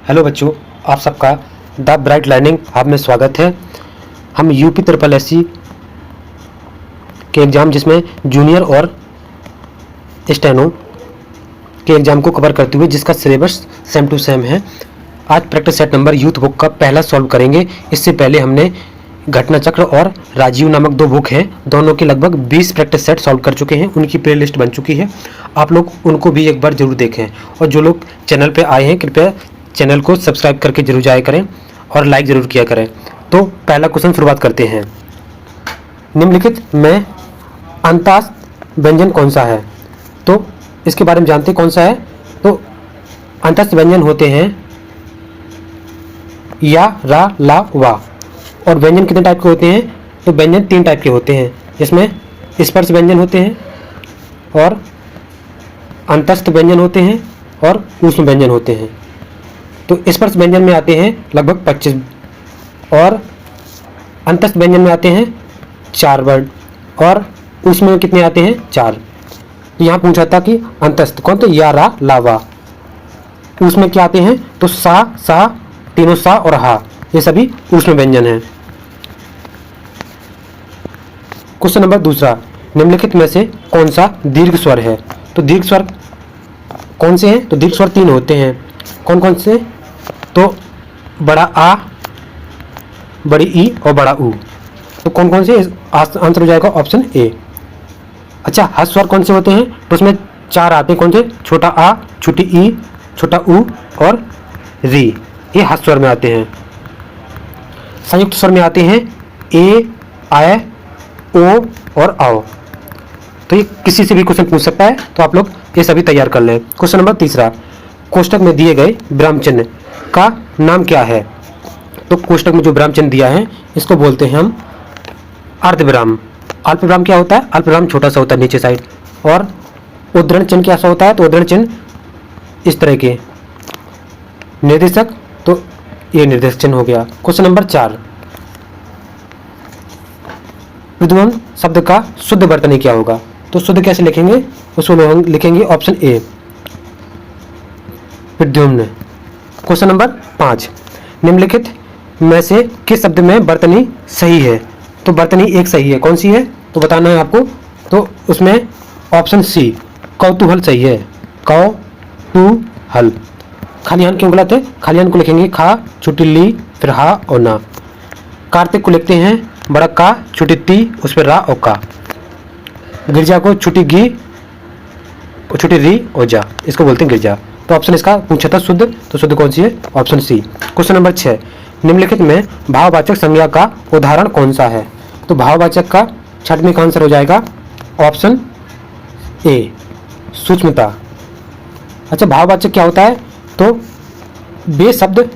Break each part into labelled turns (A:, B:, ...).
A: Hello बच्चों, आप सबका द ब्राइट लर्निंग हब में स्वागत है। हम यूपी ट्रिपल एससी के एग्ज़ाम जिसमें जूनियर और स्टेनो के एग्ज़ाम को कवर करते हुए जिसका सिलेबस सेम टू सेम है, आज practice set number youth book का पहला सॉल्व करेंगे। इससे पहले हमने घटना चक्र और राजीव नामक दो बुक हैं, दोनों के लगभग 20 प्रैक्टिस सेट सॉल्व कर चुके हैं। उनकी प्लेलिस्ट बन चुकी है, आप लोग उनको भी एक बार जरूर देखें। और जो लोग चैनल पे आए हैं कृपया चैनल को सब्सक्राइब करके जरूर जाया करें और लाइक जरूर किया करें। तो पहला क्वेश्चन शुरुआत करते हैं। निम्नलिखित में अंतस्थ व्यंजन कौन सा है? तो इसके बारे में जानते हैं कौन सा है। तो अंतस्थ व्यंजन होते हैं या, रा, ला, वा। और व्यंजन कितने टाइप के होते हैं? तो व्यंजन 3 टाइप के होते हैं, जिसमें स्पर्श व्यंजन होते हैं और अंतस्थ व्यंजन होते हैं और ऊष्म व्यंजन होते हैं। तो स्पर्श व्यंजन में आते हैं लगभग 25 और अंतस्थ व्यंजन में आते हैं 4 वर्ड और ऊष्म में कितने आते हैं? 4। तो यहाँ पूछा था कि अंतस्थ कौन? तो या, रा, ला, वा। ऊष्म में क्या आते हैं? तो सा, सा, तीनों सा और हा, ये सभी ऊष्म व्यंजन हैं। क्वेश्चन नंबर दूसरा, निम्नलिखित में से कौन सा दीर्घ स्वर है? तो दीर्घ स्वर कौन से हैं? तो दीर्घ स्वर 3 होते हैं। कौन कौन से? तो बड़ा आ, बड़ी ई और बड़ा ऊ। तो कौन कौन से? आंसर हो जाएगा ऑप्शन ए। अच्छा, हर्ष स्वर कौन से होते हैं? तो उसमें 4 आते हैं। कौन से? छोटा आ, छोटी ई, छोटा ऊ और री, ये हर्ष स्वर में आते हैं। संयुक्त स्वर में आते हैं ए, आय, ओ और आओ। तो ये किसी से भी क्वेश्चन पूछ सकता है, तो आप लोग ये सभी तैयार कर लें। क्वेश्चन नंबर तीसरा, कोष्टक में दिए गए विराम चिन्ह का नाम क्या है? तो कोष्टक में जो विराम चिन्ह दिया है इसको बोलते हैं हम अर्धविराम। अल्पविराम क्या होता है? अल्पविराम छोटा सा होता है नीचे साइड। और उद्धरण चिन्ह कैसा होता है? तो उद्धरण चिन्ह इस तरह के। निर्देशक, तो ये निर्देशक चिन्ह हो गया। क्वेश्चन नंबर 4, विद्वान शब्द का शुद्ध वर्तनी क्या होगा? तो शुद्ध कैसे लिखेंगे? उसको हम लिखेंगे ऑप्शन ए, विद्युम्न। क्वेश्चन नंबर 5, निम्नलिखित में से किस शब्द में वर्तनी सही है? तो वर्तनी एक सही है, कौन सी है? तो बताना है आपको। तो उसमें ऑप्शन सी, कौतूहल सही है। कौतूहल। खालियान क्यों गलत है? खालियान को लिखेंगे खा, छोटी ली, फिर हा और ना। कार्तिक को लिखते हैं बड़ा का, छोटी ती, उस पर रा और का। गिरजा को छोटी गी, छोटी री और जा, इसको बोलते हैं गिरजा। तो ऑप्शन इसका पूछा था शुद्ध, तो शुद्ध कौन सी है? Option C. क्वेश्चन नंबर 6, निम्नलिखित में भाववाचक संज्ञा का उदाहरण कौन सा है? तो भाववाचक का छठवें का आंसर हो जाएगा ऑप्शन ए, सूक्ष्मता। अच्छा, भाववाचक क्या होता है? तो वे शब्द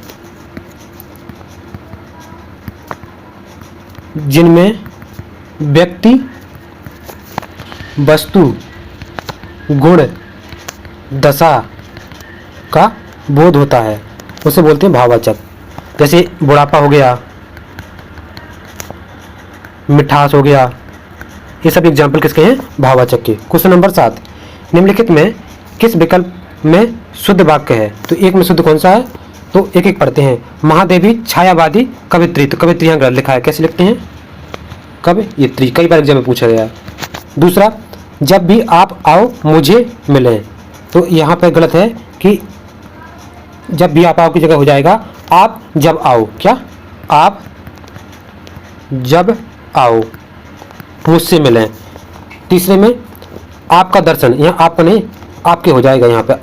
A: जिनमें व्यक्ति, वस्तु, गुण, दशा का बोध होता है, उसे बोलते हैं भाववाचक। जैसे बुढ़ापा हो गया, मिठास हो गया, ये सब एग्जाम्पल किसके हैं? भाववाचक के। क्वेश्चन नंबर 7, निम्नलिखित में किस विकल्प में शुद्ध वाक्य है? तो एक में शुद्ध कौन सा है? तो एक एक पढ़ते हैं। महादेवी छायावादी कवित्री, तो कवित्री यहाँ गलत लिखा है, कैसे लिखते हैं? कवियत्री, कई बार एग्जाम में पूछा गया है। दूसरा, जब भी आप आओ मुझे मिले, तो यहाँ पर गलत है कि जब भी आप आओ की जगह हो जाएगा आप जब आओ। क्या? आप जब आओ मुझसे मिलें। तीसरे में आपका दर्शन, यहाँ आपका नहीं आपके हो जाएगा, यहाँ पे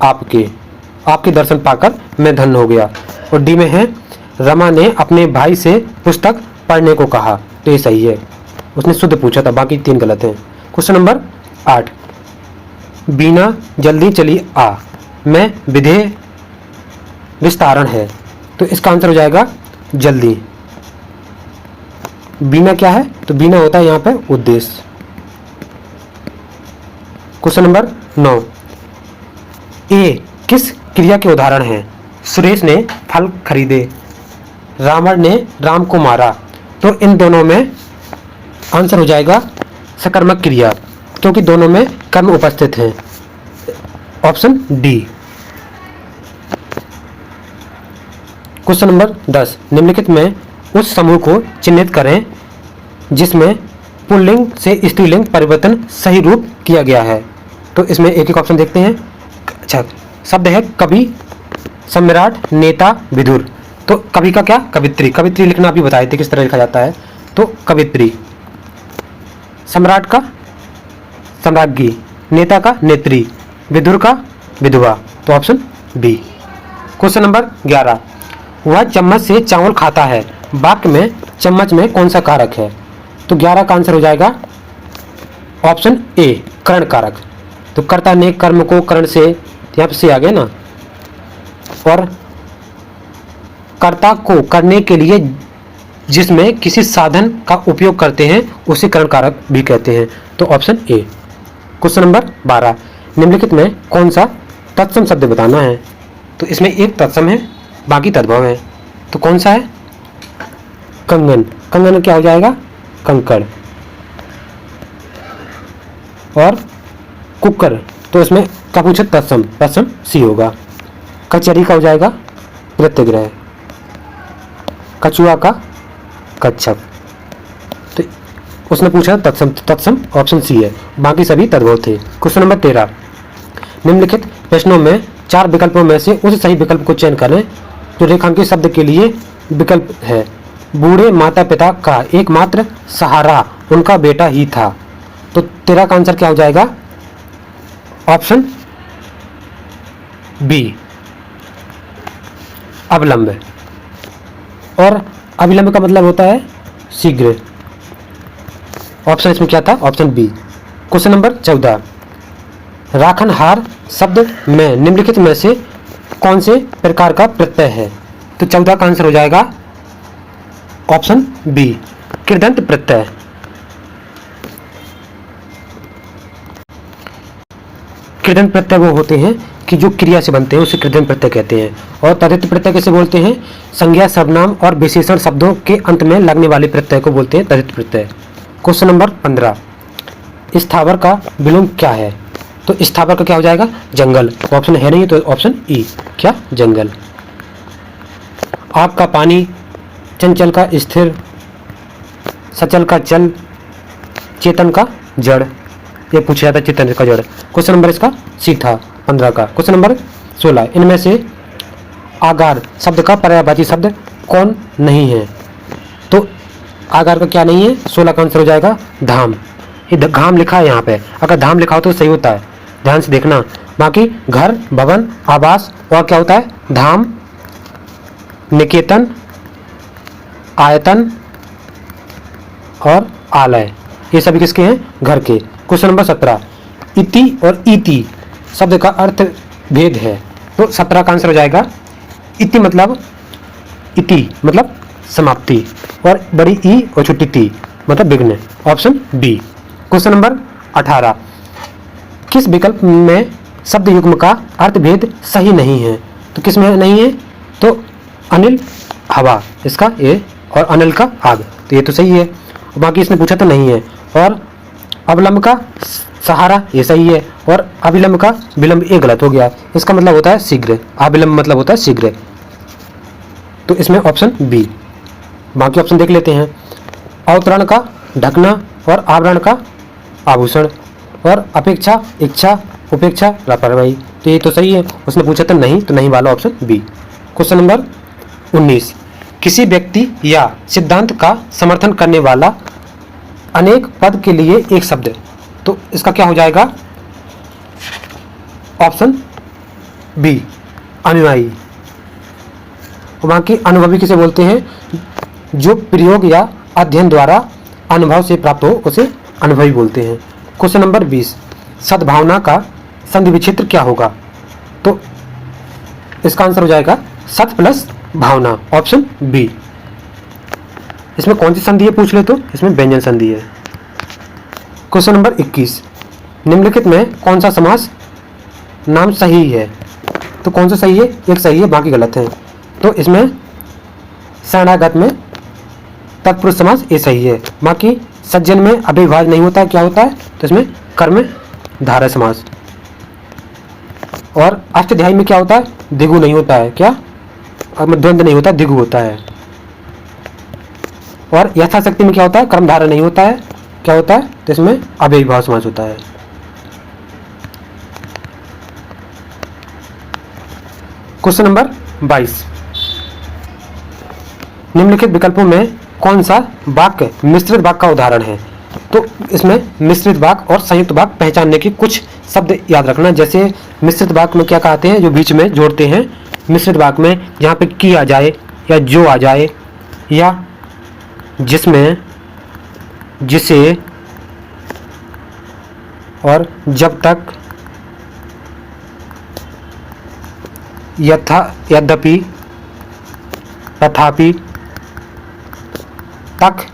A: आपके दर्शन पाकर मैं धन्य हो गया। और डी में है रमा ने अपने भाई से पुस्तक पढ़ने को कहा, तो ये सही है, उसने शुद्ध पूछा था, बाकी 3 गलत हैं। क्वेश्चन नंबर 8, बीना जल्दी चली आ मैं विधेय विस्तारण है, तो इसका आंसर हो जाएगा जल्दी। बीना क्या है? तो बीना होता है यहाँ पे उद्देश्य। क्वेश्चन नंबर 9, ए किस क्रिया के उदाहरण है? सुरेश ने फल खरीदे, रावण ने राम को मारा, तो इन दोनों में आंसर हो जाएगा सकर्मक क्रिया, क्योंकि दोनों में कर्म उपस्थित हैं। Option D. क्वेश्चन नंबर 10, निम्नलिखित में उस समूह को चिन्हित करें जिसमें पुल्लिंग से स्त्रीलिंग परिवर्तन सही रूप किया गया है। तो इसमें एक एक ऑप्शन देखते हैं। अच्छा, शब्द है कवि, सम्राट, नेता, विदुर। तो कवि का क्या? कवित्री। कवित्री लिखना अभी बताए थे किस तरह लिखा जाता है, तो कवित्री। सम्राट का सम्राज्ञी, नेता का नेत्री, विदुर का विधवा। तो ऑप्शन बी। क्वेश्चन नंबर 11, वह चम्मच से चावल खाता है, वाक्य में चम्मच में कौन सा कारक है? तो 11 का आंसर हो जाएगा ऑप्शन ए, करण कारक। तो कर्ता ने कर्म को करण से, यहाँ पे से आ गया ना, और कर्ता को करने के लिए जिसमें किसी साधन का उपयोग करते हैं उसे करण कारक भी कहते हैं। तो ऑप्शन ए। क्वेश्चन नंबर 12, निम्नलिखित में कौन सा तत्सम शब्द बताना है? तो इसमें एक तत्सम है, बाकी तद्भव है। तो कौन सा है? कंगन। कंगन क्या हो जाएगा? कंकड़। और कुकर, तो इसमें क्या पूछे? तत्सम। तत्सम सी होगा। कचहरी का हो जाएगा प्रत्यग्रह। कछुआ का कच्छप। तो उसने पूछा तत्सम, तत्सम ऑप्शन सी है, बाकी सभी तद्भव थे। क्वेश्चन नंबर 13, निम्नलिखित प्रश्नों में 4 विकल्पों में से उस सही विकल्प को चयन करें जो रेखांकित शब्द के लिए विकल्प है। बूढ़े माता पिता का एकमात्र सहारा उनका बेटा ही था। तो 13 का आंसर क्या हो जाएगा? ऑप्शन बी, अविलंब। और अविलंब का मतलब होता है शीघ्र। ऑप्शन इसमें क्या था? Option B. क्वेश्चन नंबर 14, राखनहार शब्द में निम्नलिखित में से कौन से प्रकार का प्रत्यय है? तो 14 का आंसर हो जाएगा ऑप्शन बी, कृदंत प्रत्यय। कृदंत प्रत्यय वो होते हैं कि जो क्रिया से बनते हैं उसे कृदंत प्रत्यय कहते हैं। और तद्धित प्रत्यय कैसे बोलते हैं? संज्ञा, सर्वनाम और विशेषण शब्दों के अंत में लगने वाले प्रत्यय को बोलते हैं तद्धित प्रत्यय। क्वेश्चन नंबर 15, स्थावर का विलोम क्या है? तो स्थावर का क्या हो जाएगा? जंगल। ऑप्शन है नहीं, तो ऑप्शन ई, क्या? जंगल। आग का पानी, चंचल का स्थिर, सचल का चल, चेतन का जड़। ये पूछा जाता है चेतन का जड़। क्वेश्चन नंबर इसका सी था 15 का। क्वेश्चन नंबर 16, इनमें से आगार शब्द का पर्यायवाची शब्द कौन नहीं है? तो आगार का क्या नहीं है? 16 का आंसर हो जाएगा धाम। ये घाम लिखा है यहाँ पे, अगर धाम लिखा हो तो सही होता है, ध्यान से देखना। बाकी घर, भवन, आवास और क्या होता है? धाम, निकेतन, आयतन और आलय, ये सभी किसके हैं? घर के। क्वेश्चन नंबर 17, इति और इति शब्द का अर्थ भेद है। तो 17 का आंसर हो जाएगा इति मतलब समाप्ति, और बड़ी ई और छोटी ती मतलब विघ्न। Option B. क्वेश्चन नंबर 18, किस विकल्प में शब्द युग्म का अर्थ भेद सही नहीं है? तो किस में नहीं है? तो अनिल हवा, इसका ए, और अनिल का आग, तो ये तो सही है। बाकी इसने पूछा तो नहीं है। और अवलंब का सहारा, ये सही है। और अविलंब का विलंब, ये गलत हो गया। इसका मतलब होता है शीघ्र, अविलंब मतलब होता है शीघ्र। तो इसमें ऑप्शन बी। बाकी ऑप्शन देख लेते हैं। अवतरण का ढकना और आवरण का आभूषण, और अपेक्षा, इच्छा, उपेक्षा, लापरवाही, तो ये तो सही है। उसने पूछा था नहीं, तो नहीं वाला ऑप्शन बी। क्वेश्चन नंबर 19, किसी व्यक्ति या सिद्धांत का समर्थन करने वाला अनेक पद के लिए एक शब्द, तो इसका क्या हो जाएगा? ऑप्शन बी, अनुयायी। वहाँ की अनुभवी किसे बोलते हैं? जो प्रयोग या अध्ययन द्वारा अनुभव से प्राप्त हो उसे अनुभवी बोलते हैं। क्वेश्चन नंबर 20, सद्भावना का संधि विच्छेद क्या होगा? तो इसका आंसर हो जाएगा सत प्लस भावना, ऑप्शन बी। इसमें कौन सी संधि है पूछ ले तो इसमें व्यंजन संधि है। क्वेश्चन नंबर 21, निम्नलिखित में कौन सा समास नाम सही है? तो कौन सा सही है? एक सही है, बाकी गलत है। तो इसमें शरणागत में तत्पुरुष समास ये सही है। बाकी सज्जन में अभिभाज्य नहीं होता है, क्या होता है? तो इसमें कर्म धारय समास। और अष्टाध्यायी में क्या होता है? द्विगु नहीं होता है, क्या? अब द्वंद नहीं होता, द्विगु होता है। और यथाशक्ति में क्या होता है, कर्मधारय नहीं होता है, क्या होता है, तो इसमें अव्ययी भाव समास होता है। क्वेश्चन नंबर 22, निम्नलिखित विकल्पों में कौन सा वाक्य मिश्रित वाक्य का उदाहरण है। तो इसमें मिश्रित वाक्य और संयुक्त वाक्य पहचानने की कुछ शब्द याद रखना। जैसे मिश्रित वाक्य में क्या कहते हैं, जो बीच में जोड़ते हैं। मिश्रित वाक्य में जहाँ पे की आ जाए या जो आ जाए या जिसमें, जिसे और जब तक, यथा, यद्यपि, तथापि, तक,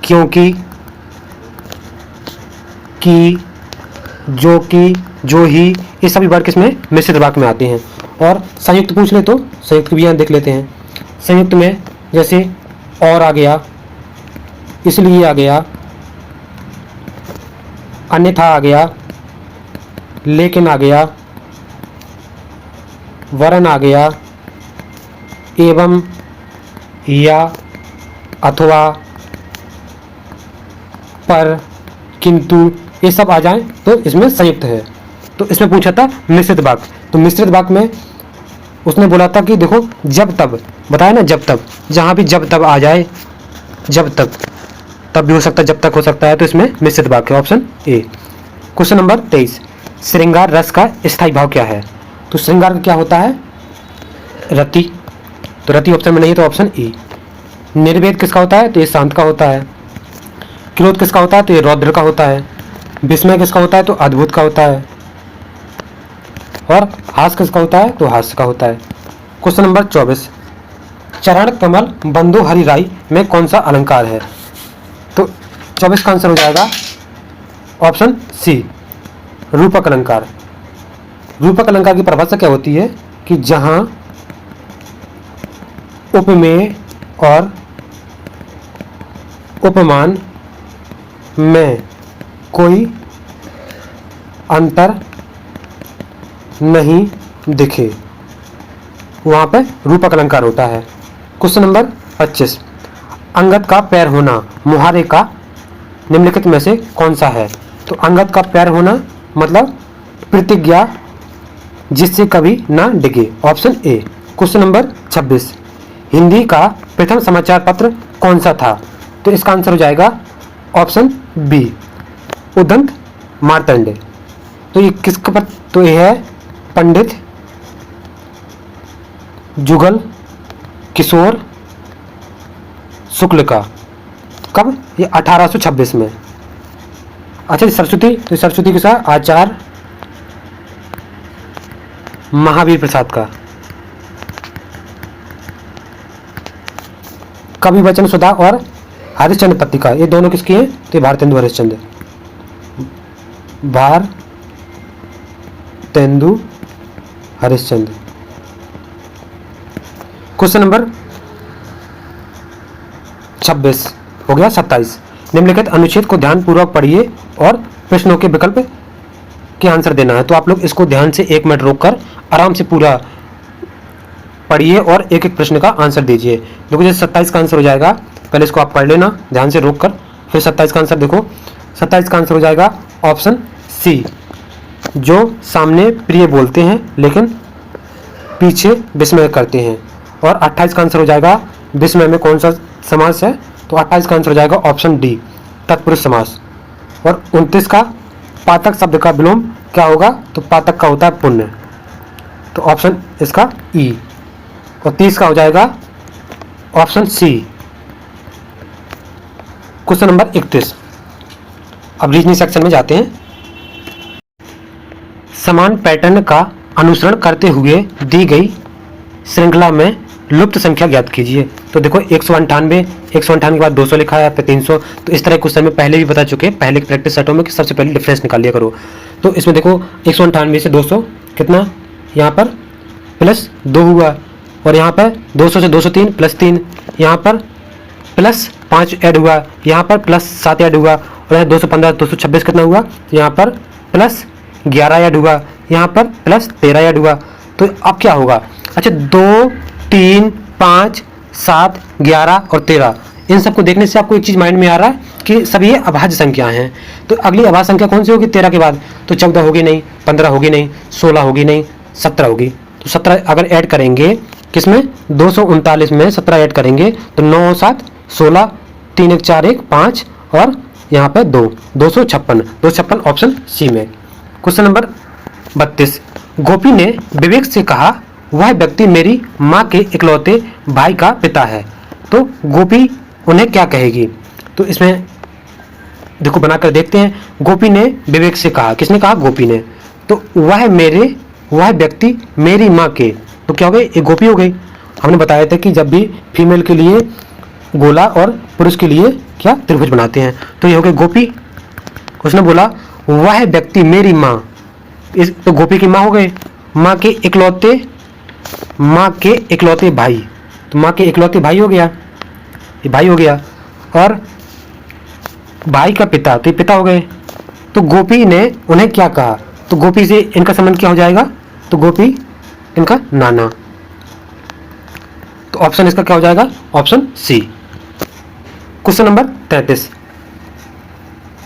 A: क्योंकि, कि, जो कि, जो ही, ये सभी वर्ड किसमें, मिश्रित वाक्य में आते हैं। और संयुक्त पूछ ले तो संयुक्त भी यहाँ देख लेते हैं। संयुक्त में जैसे और आ गया, इसलिए आ गया, अन्यथा आ गया, लेकिन आ गया, वरन आ गया, एवं, या, अथवा, पर, किंतु, ये सब आ जाएं तो इसमें संयुक्त है। तो इसमें पूछा था मिश्रित वाक्य। तो मिश्रित वाक्य में उसने बोला था कि देखो जब तब, बताया ना जब तब, जहाँ भी जब तब आ जाए, जब तक, तब भी हो सकता है, जब तक हो सकता है, तो इसमें मिश्रित वाक्य, ऑप्शन ए। क्वेश्चन नंबर 23, श्रृंगार रस का स्थायी भाव क्या है। तो श्रृंगार का क्या होता है, रति, तो रति ऑप्शन में नहीं है, तो ऑप्शन ए। निर्वेद किसका होता है, तो ये शांत का होता है। क्रोध किसका होता है, तो ये रौद्र का होता है। विस्मय किसका होता है, तो अद्भुत का होता है। और हास किसका होता है, तो हास्य का होता है। क्वेश्चन नंबर 24, चरण कमल बंधु हरि राई में कौन सा अलंकार है। तो 24 का आंसर हो जाएगा ऑप्शन सी, रूपक अलंकार। रूपक अलंकार की परिभाषा क्या होती है कि जहां उपमेय और उपमान में कोई अंतर नहीं दिखे, वहां पे रूपक अलंकार होता है। क्वेश्चन नंबर 25, अंगद का पैर होना मुहारे का निम्नलिखित में से कौन सा है। तो अंगद का पैर होना मतलब प्रतिज्ञा जिससे कभी ना डिगे, option A. Question number 26, Hindi का प्रथम समाचार पत्र कौन सा था। तो इसका आंसर हो जाएगा ऑप्शन बी, उदंत मार्तंड। तो ये किसका पत्र, तो ये है पंडित जुगल किशोर शुक्ल का। कब, ये 1826 में। अच्छा सरस्वती, तो सरस्वती के साथ आचार्य महावीर प्रसाद का। कवि वचन सुधा और हरिश्चंद्र पत्रिका, ये दोनों किसकी हैं, तो ये भारतेंदु हरिश्चंद्र, भारतेंदु हरिश्चंद्र। क्वेश्चन नंबर 26 हो गया। 27, निम्नलिखित अनुच्छेद को ध्यान पूर्वक पढ़िए और प्रश्नों के विकल्प के आंसर देना है। तो आप लोग इसको ध्यान से 1 मिनट रोककर आराम से पूरा पढ़िए और एक एक प्रश्न का आंसर दीजिए। देखो जैसे 27 का आंसर हो जाएगा, पहले इसको आप पढ़ लेना ध्यान से रोककर, फिर 27 का आंसर देखो। 27 का आंसर हो जाएगा ऑप्शन सी, जो सामने प्रिय बोलते हैं लेकिन पीछे विस्मय करते हैं। और 28 का आंसर हो जाएगा विस्मय में कौन सा समास है, तो 28 का आंसर हो जाएगा ऑप्शन डी, तत्पुरुष समास। और 29 का पातक शब्द का विलोम क्या होगा, तो पातक का होता है पुण्य, तो ऑप्शन इसका ई। और 30 का हो जाएगा ऑप्शन सी। क्वेश्चन नंबर 31, अब रीजनिंग सेक्शन में जाते हैं। समान पैटर्न का अनुसरण करते हुए दी गई श्रृंखला में लुप्त संख्या ज्ञात कीजिए। तो देखो 198 के बाद 200 लिखा है, फिर 300। तो इस तरह क्वेश्चन में पहले भी बता चुके हैं पहले के प्रैक्टिस सेटों में कि सबसे पहले डिफरेंस निकाल लिया करो। तो इसमें देखो 198 से 200 कितना, यहाँ पर प्लस 2 हुआ, और यहाँ पर 200 से 203 प्लस 3, यहाँ पर प्लस 5 ऐड हुआ, यहाँ पर प्लस 7 ऐड हुआ, और यहाँ 215 226 कितना हुआ, यहाँ पर प्लस 11 ऐड हुआ, यहाँ पर प्लस 13 ऐड हुआ। तो अब क्या होगा, अच्छा 2 3, 5, 7, 11 और 13, इन सबको देखने से आपको एक चीज़ माइंड में आ रहा है कि सब ये अभाज्य संख्या हैं। तो अगली अभाज्य संख्या कौन सी होगी 13 के बाद? तो 14 होगी नहीं, 15 होगी नहीं, 16 होगी नहीं, 17 होगी। तो 17 अगर ऐड करेंगे किसमें, 239 में 17 ऐड करेंगे तो 9, 7, 16, 3, 1, 4, 1, 5 और यहाँ पे 2, 256 ऑप्शन सी में। क्वेश्चन नंबर 32, गोपी ने विवेक से कहा वह व्यक्ति मेरी माँ के इकलौते भाई का पिता है। तो गोपी उन्हें क्या कहेगी? तो इसमें देखो बनाकर देखते हैं। गोपी ने विवेक से कहा, किसने कहा? गोपी ने। तो वह व्यक्ति मेरी माँ के, तो क्या हो गई? एक गोपी हो गई। हमने बताया था कि जब भी फीमेल के लिए गोला और पुरुष के लिए क्या त्रिभुज बनाते हैं, तो ये हो गई गोपी। उसने बोला वह व्यक्ति मेरी माँ, इस तो गोपी की माँ हो गए, माँ के इकलौते भाई, तो माँ के इकलौते भाई हो गया, ये भाई हो गया, और भाई का पिता, तो ये पिता हो गए। तो गोपी ने उन्हें क्या कहा? तो गोपी से इनका संबंध क्या हो जाएगा? तो गोपी इनका नाना। तो ऑप्शन इसका क्या हो जाएगा? Option C. क्वेश्चन नंबर 33,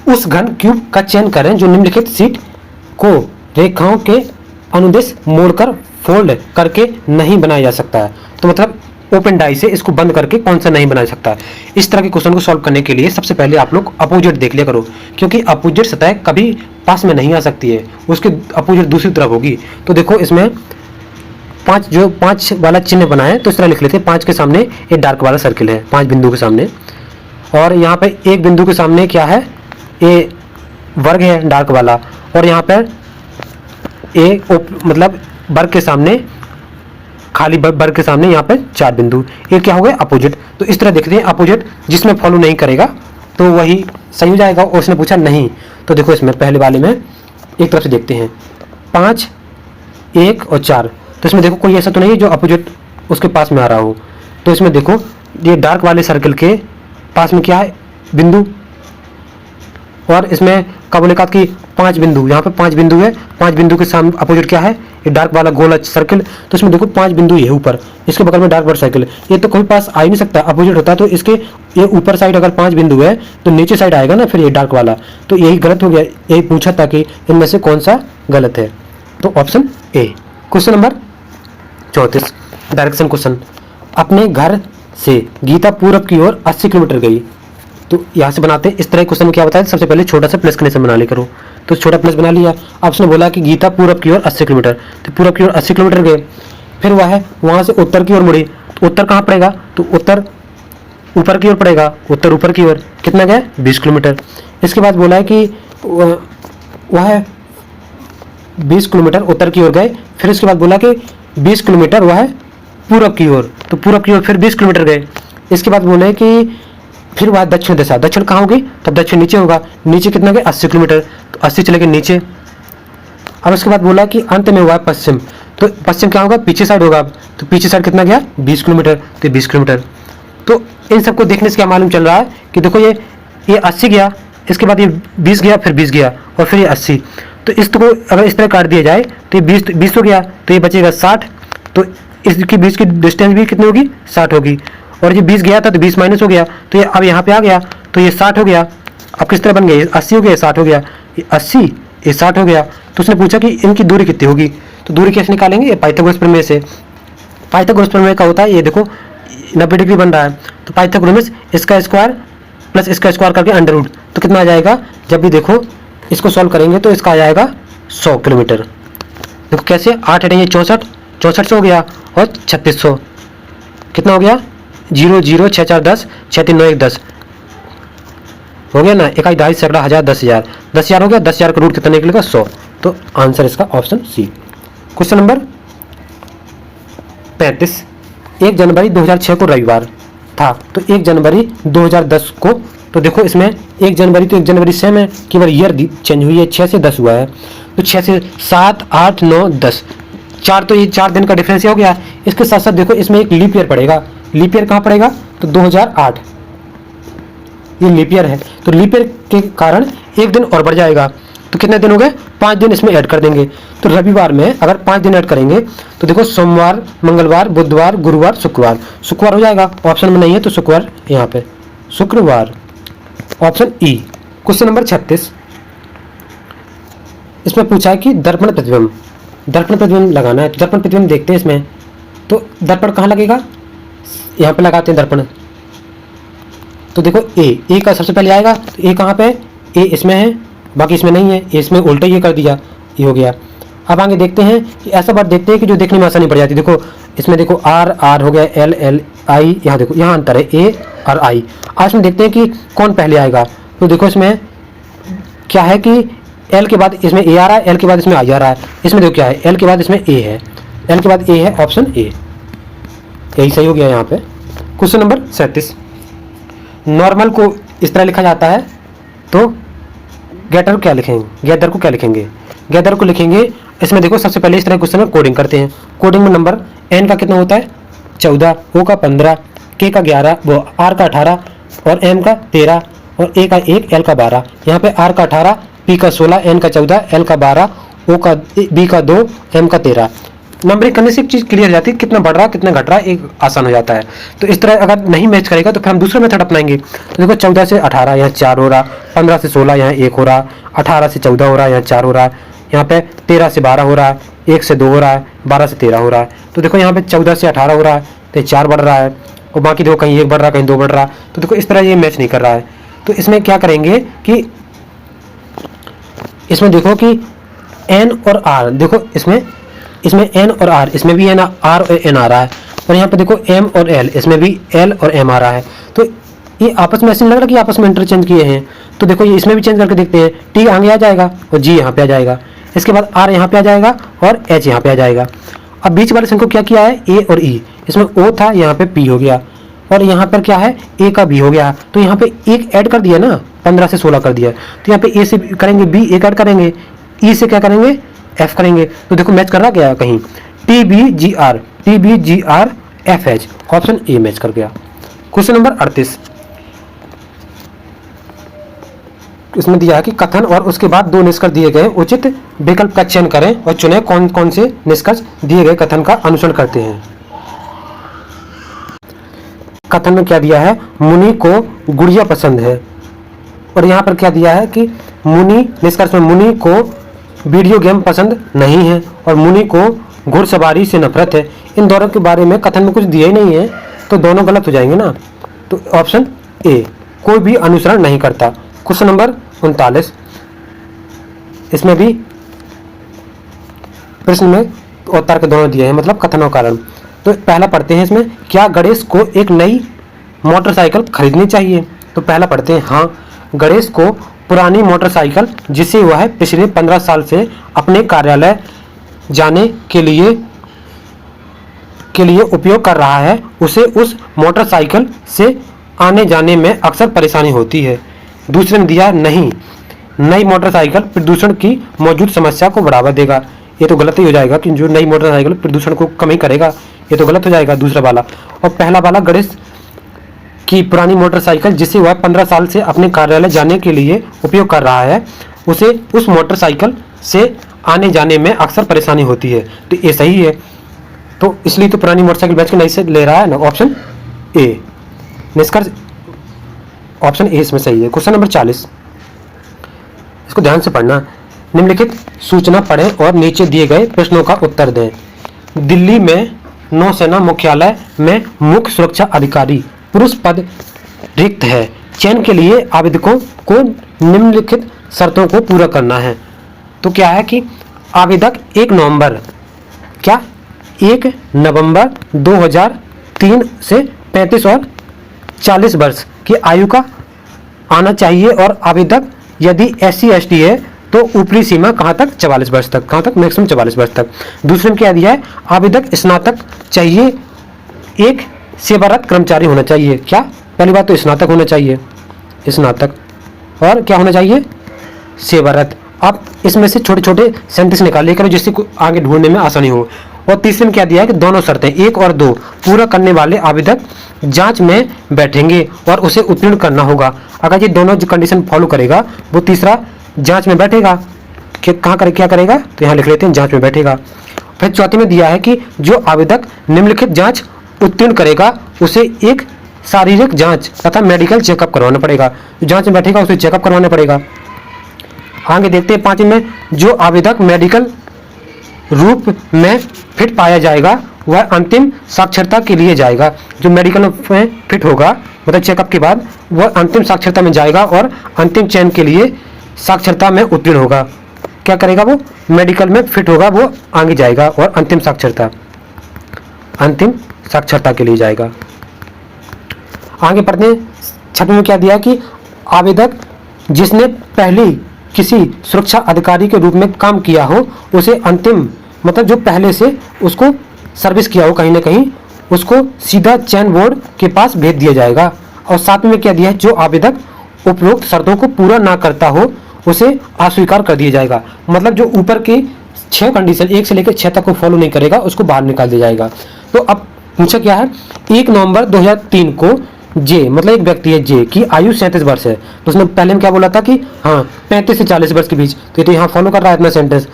A: उस घन क्यूब का चयन करें जो निम्नलिखित शीट को रेखाओं के अनुदेश मोड़कर फोल्ड करके नहीं बनाया जा सकता है। तो मतलब ओपन डाई से इसको बंद करके कौन सा नहीं बना सकता है। इस तरह के क्वेश्चन को सॉल्व करने के लिए सबसे पहले आप लोग अपोजिट देख लिया करो, क्योंकि अपोजिट सतह कभी पास में नहीं आ सकती है, उसके अपोजिट दूसरी तरफ होगी। तो देखो इसमें 5 वाला चिन्ह बना है, तो इस तरह लिख लेते हैं। 5 के सामने एक डार्क वाला सर्किल है, 5 बिंदु के सामने, और यहाँ पे एक बिंदु के सामने क्या है? ए वर्ग है डार्क वाला, और यहाँ पर मतलब वर्ग के सामने, खाली वर्ग के सामने यहाँ पे 4 बिंदु, ये क्या हो गए? अपोजिट। तो इस तरह देखते हैं, अपोजिट जिसमें फॉलो नहीं करेगा तो वही सही हो जाएगा। और उसने पूछा नहीं, तो देखो इसमें पहले वाले में एक तरफ से देखते हैं, 5, 1 और 4, तो इसमें देखो कोई ऐसा तो नहीं है जो अपोजिट उसके पास में आ रहा हो। तो इसमें देखो ये डार्क वाले सर्कल के पास में क्या है? बिंदु, और इसमें क्या बोले का कि 5 बिंदु, यहाँ पे 5 बिंदु है, 5 बिंदु के सामने अपोजिट क्या है? ये डार्क वाला गोला सर्कल। तो इसमें देखो 5 बिंदु ये ऊपर, इसके बगल में डार्क वाला सर्कल, ये तो कोई पास आ ही नहीं सकता, अपोजिट होता है। तो इसके ये ऊपर साइड अगर 5 बिंदु है तो नीचे साइड आएगा ना फिर ये डार्क वाला, तो यही गलत हो गया। यही पूछा था कि इनमें से कौन सा गलत है, तो option A. Question number 34, direction question. अपने घर से गीता पूरब की ओर 80 किलोमीटर गई। तो यहाँ से बनाते हैं। इस तरह क्वेश्चन में क्या बताया? सबसे पहले छोटा सा प्लस का निशान बना ले करो, तो छोटा प्लस बना लिया। अब उसने बोला कि गीता पूरब की ओर 80 किलोमीटर, तो पूरब की ओर 80 किलोमीटर गए। फिर वहाँ से उत्तर की ओर मुड़ी, तो उत्तर कहाँ पड़ेगा? तो उत्तर ऊपर की ओर पड़ेगा, उत्तर ऊपर की ओर कितना गया? 20 किलोमीटर। इसके बाद बोला है कि वह 20 किलोमीटर उत्तर की ओर गए। फिर इसके बाद बोला कि 20 किलोमीटर वह पूरब की ओर, तो पूरब की ओर फिर 20 किलोमीटर गए। इसके बाद बोले कि फिर वह दक्षिण दिशा, दक्षिण कहाँ होगी? तब दक्षिण नीचे होगा, नीचे कितना गए? 80 किलोमीटर, तो 80 चले गए नीचे। अब उसके बाद बोला कि अंत में हुआ पश्चिम, तो पश्चिम क्या होगा? पीछे साइड होगा, तो पीछे साइड कितना गया? 20 किलोमीटर, तो 20 किलोमीटर। तो इन सबको देखने से क्या मालूम चल रहा है कि देखो ये 80 गया, इसके बाद ये 20 गया, फिर 20 गया, और फिर ये 80। तो इसको अगर इस तरह काट दिया जाए तो ये 20 हो गया, तो ये बचेगा 60, तो इसकी 20 की डिस्टेंस भी कितनी होगी? 60 होगी। और ये 20 गया था तो 20 माइनस हो गया, तो ये अब यहाँ पे आ गया, तो ये 60 हो गया। अब किस तरह बन गया? 80 हो गया, 60 हो गया, ये 80, ये 60 हो गया। तो उसने पूछा कि इनकी दूरी कितनी होगी, तो दूरी कैसे निकालेंगे? ये पाइथागोरस प्रमेय से। पाइथागोरस प्रमेय का होता है, ये देखो 90 डिग्री बन रहा है, तो पाइथागोरस में इसका स्क्वायर प्लस इसका स्क्वायर करके अंडर रूट, तो कितना आ जाएगा? जब भी देखो इसको सॉल्व करेंगे तो इसका आ जाएगा 100 किलोमीटर। देखो कैसे, 8 हटेंगे 64, 6400 हो गया, और 3600 कितना हो गया? 0 0 6 4 10 6 3 9 1 10 हो गया ना, 1 2 सैकड़ा 1000 10,000 10,000 हो गया। 10,000 का रूट कितना निकलेगा? 100। तो आंसर इसका ऑप्शन सी। क्वेश्चन नंबर 35, 1 जनवरी 2006 को रविवार था, तो 1 जनवरी 2010 को, तो देखो इसमें 1 जनवरी तो 1 जनवरी सेम है, केवल ईयर चेंज हुई है, 6 से 10 हुआ है, तो 6 से 7 8 9 10 4, तो ये 4 दिन का डिफरेंस हो गया। इसके साथ साथ देखो इसमें एक लीप ईयर पड़ेगा, लीप ईयर कहाँ पड़ेगा? तो 2008, ये लीप ईयर है, तो लीप ईयर के कारण एक दिन और बढ़ जाएगा, तो कितने दिन हो गए, 5 दिन इसमें ऐड कर देंगे। तो रविवार में अगर 5 दिन ऐड करेंगे तो देखो सोमवार, मंगलवार, बुधवार, गुरुवार, शुक्रवार, शुक्रवार हो जाएगा। ऑप्शन में नहीं है तो शुक्रवार यहाँ पे, शुक्रवार, ऑप्शन ई। क्वेश्चन नंबर 36, इसमें पूछा है कि दर्पण प्रतिबिंब, दर्पण प्रतिबिंब लगाना है। तो दर्पण प्रतिबिंब देखते हैं इसमें, तो दर्पण कहाँ लगेगा, यहाँ पे लगाते हैं दर्पण। तो देखो ए का सबसे पहले आएगा, तो ए कहाँ पे, ए इसमें है, बाकी इसमें नहीं है, ए इसमें उल्टा ये कर दिया, ये हो गया। अब आगे देखते हैं कि ऐसा बात देखते हैं कि जो देखने में आसानी पड़ जाती है। देखो इसमें देखो आर हो गया, एल आई, यहाँ देखो यहाँ अंतर है, ए और आई। आज में देखते हैं कि कौन पहले आएगा। तो देखो इसमें क्या है कि एल के बाद इसमें ए आ रहा है, एल के बाद इसमें आई आ रहा है। इसमें देखो क्या है, एल के बाद इसमें ए है, एल के बाद ए है, ऑप्शन ए, यही सही हो गया यहाँ पे। क्वेश्चन नंबर 37, नॉर्मल को इस तरह लिखा जाता है, तो गैदर क्या लिखेंगे, गैदर को क्या लिखेंगे, गैदर को लिखेंगे। इसमें देखो सबसे पहले इस तरह क्वेश्चन में कोडिंग करते हैं। कोडिंग में नंबर एन का कितना होता है, 14, ओ का 15, के का 11, वो आर का 18 और एम का 13 और ए का 1, एल का 12। यहाँ पे आर का 18, पी का 16, एन का 14, एल का 12, ओ का बी का 2, एम का 13। नंबरिंग करने से एक चीज़ क्लियर हो जाती है, कितना बढ़ रहा है कितना घट रहा है, एक आसान हो जाता है। तो इस तरह अगर नहीं मैच करेगा तो फिर हम दूसरा मेथड अपनाएंगे। तो देखो 14 से 18 यहाँ 4 हो रहा, 15 से 16 यहाँ 1 हो रहा, 18 से 14 हो रहा है यहाँ 4 हो रहा है, यहाँ पे 13 से 12 हो रहा है, 1 से 2 हो रहा है, 12 से 13 हो रहा है। तो देखो यहाँ पे 14 से 18 हो रहा है तो 4 बढ़ रहा है, और बाकी देखो कहीं 1 बढ़ रहा है कहीं 2 बढ़ रहा है। तो देखो इस तरह ये मैच नहीं कर रहा है। तो इसमें क्या करेंगे कि इसमें देखो कि एन और आर, देखो इसमें एन और आर, इसमें भी एन आर और एन आ रहा है, और यहाँ पे देखो एम और एल, इसमें भी एल और एम आ रहा है। तो ये आपस में ऐसे नहीं लग रहा कि आपस में इंटरचेंज किए हैं। तो देखो ये इसमें भी चेंज करके देखते हैं, टी आगे आ जाएगा और जी यहाँ पे आ जाएगा, इसके बाद आर यहाँ पे आ जाएगा और एच यहाँ पे आ जाएगा। अब बीच वाले को क्या किया है, ए और ई, इसमें ओ था यहाँ पे पी हो गया, और यहाँ पर क्या है ए का बी हो गया। तो यहाँ पे एक ऐड कर दिया ना, 15 से 16 कर दिया। तो यहाँ पे ए से करेंगे बी, एक ऐड करेंगे, ई से क्या करेंगे एफ करेंगे। तो देखो मैच कर रहा क्या कहीं, T B G R F H, option A match कर गया। क्वेश्चन नंबर 38, इसमें दिया है कि कथन और उसके बाद 2 निष्कर्ष दिए गए, उचित विकल्प का चयन करें और चुने कौन कौन से निष्कर्ष दिए गए कथन का अनुसरण करते हैं। कथन में क्या दिया है, मुनि को गुड़िया पसंद है, और यहाँ पर क्या दिया है कि मुनि, निष्कर्ष में मुनि को वीडियो गेम पसंद नहीं है और मुनि को घुड़सवारी से नफरत है। इन दोनों के बारे में कथन में कुछ दिया ही नहीं है, तो दोनों गलत हो जाएंगे ना। तो ऑप्शन ए, कोई भी अनुसरण नहीं करता। क्वेश्चन नंबर 39, इसमें भी प्रश्न में उत्तर के दोनों दिए हैं, मतलब कथन और कारण। तो पहला पढ़ते हैं इसमें, क्या गणेश को एक नई मोटरसाइकिल खरीदनी चाहिए। तो पहला पढ़ते हैं, हाँ गणेश को पुरानी मोटरसाइकिल जिसे वह पिछले 15 साल से अपने कार्यालय जाने के लिए उपयोग कर रहा है, उसे उस मोटरसाइकिल से आने जाने में अक्सर परेशानी होती है। दूसरे ने दिया, नहीं नई मोटरसाइकिल प्रदूषण की मौजूद समस्या को बढ़ावा देगा। ये तो गलत ही हो जाएगा कि जो नई मोटरसाइकिल प्रदूषण को कम ही करेगा, ये तो गलत हो जाएगा दूसरा वाला। और पहला वाला, गणेश की पुरानी मोटरसाइकिल जिसे वह 15 साल से अपने कार्यालय जाने के लिए उपयोग कर रहा है, उसे उस मोटरसाइकिल से आने जाने में अक्सर परेशानी होती है। तो ये सही है, तो इसलिए तो पुरानी मोटरसाइकिल बेच के नई से ले रहा है ना, ऑप्शन ए। निष्कर्ष ऑप्शन ए इसमें सही है। क्वेश्चन नंबर 40, इसको ध्यान से पढ़ना। निम्नलिखित सूचना पढ़ें और नीचे दिए गए प्रश्नों का उत्तर दें। दिल्ली में नौसेना मुख्यालय में मुख्य सुरक्षा अधिकारी पुरुष पद रिक्त है। चयन के लिए आवेदकों को निम्नलिखित शर्तों को पूरा करना है। तो क्या है कि आवेदक 1 नवंबर 2003 से 35 और 40 वर्ष की आयु का आना चाहिए, और आवेदक यदि SC ST है तो ऊपरी सीमा कहाँ तक, 44 वर्ष तक, कहाँ तक, मैक्सिमम 44 वर्ष तक। दूसरे में क्या दिया है, आवेदक स्नातक चाहिए, एक सेवारत कर्मचारी होना चाहिए। क्या, पहली बात तो स्नातक होना चाहिए, स्नातक, और क्या होना चाहिए, सेवारत। आप इसमें से छोटे छोटे सेंटेंस निकालिए करो जिससे आगे ढूंढने में आसानी हो। और तीसरे में क्या दिया है कि दोनों शर्तें 1 और 2 पूरा करने वाले आवेदक जांच में बैठेंगे और उसे उत्तीर्ण करना होगा। अगर ये दोनों जो कंडीशन फॉलो करेगा वो तीसरा जांच में बैठेगा, क्या करेगा, तो यहाँ लिख लेते हैं जांच में बैठेगा। फिर चौथी में दिया है कि जो आवेदक निम्नलिखित जांच उत्तीर्ण करेगा उसे एक शारीरिक जांच तथा मेडिकल चेकअप करवाना पड़ेगा। जो जांच में बैठेगा उसे चेकअप करवाना पड़ेगा। आगे देखते हैं पांचवें में, जो आवेदक मेडिकल रूप में फिट पाया जाएगा वह अंतिम साक्षरता के लिए जाएगा। जो मेडिकल में फिट होगा मतलब चेकअप के बाद वह अंतिम साक्षरता में जाएगा और अंतिम चयन के लिए साक्षरता में उत्तीर्ण होगा। क्या करेगा, वो मेडिकल में फिट होगा, वो आगे जाएगा और अंतिम साक्षरता के लिए जाएगा। आगे पढ़ते हैं। छठवें में क्या दिया कि आवेदक जिसने पहले किसी सुरक्षा अधिकारी के रूप में काम किया हो उसे अंतिम मतलब जो पहले से उसको सर्विस किया हो कहीं ना कहीं, उसको सीधा चयन बोर्ड के पास भेज दिया जाएगा। और सातवें में क्या दिया है, जो आवेदक उपरोक्त शर्तों को पूरा ना करता हो उसे अस्वीकार कर दिया जाएगा। मतलब जो ऊपर के 6 कंडीशन 1 से लेकर 6 तक को फॉलो नहीं करेगा उसको बाहर निकाल दिया जाएगा। तो अब पूछा क्या है, 1 नवंबर 2003 को जे मतलब एक व्यक्ति है जे की आयु 37 वर्ष है। तो उसने पहले में क्या बोला था कि हाँ 35 से 40 वर्ष के बीच, तो यहाँ फॉलो कर रहा है इतना सेंटेंस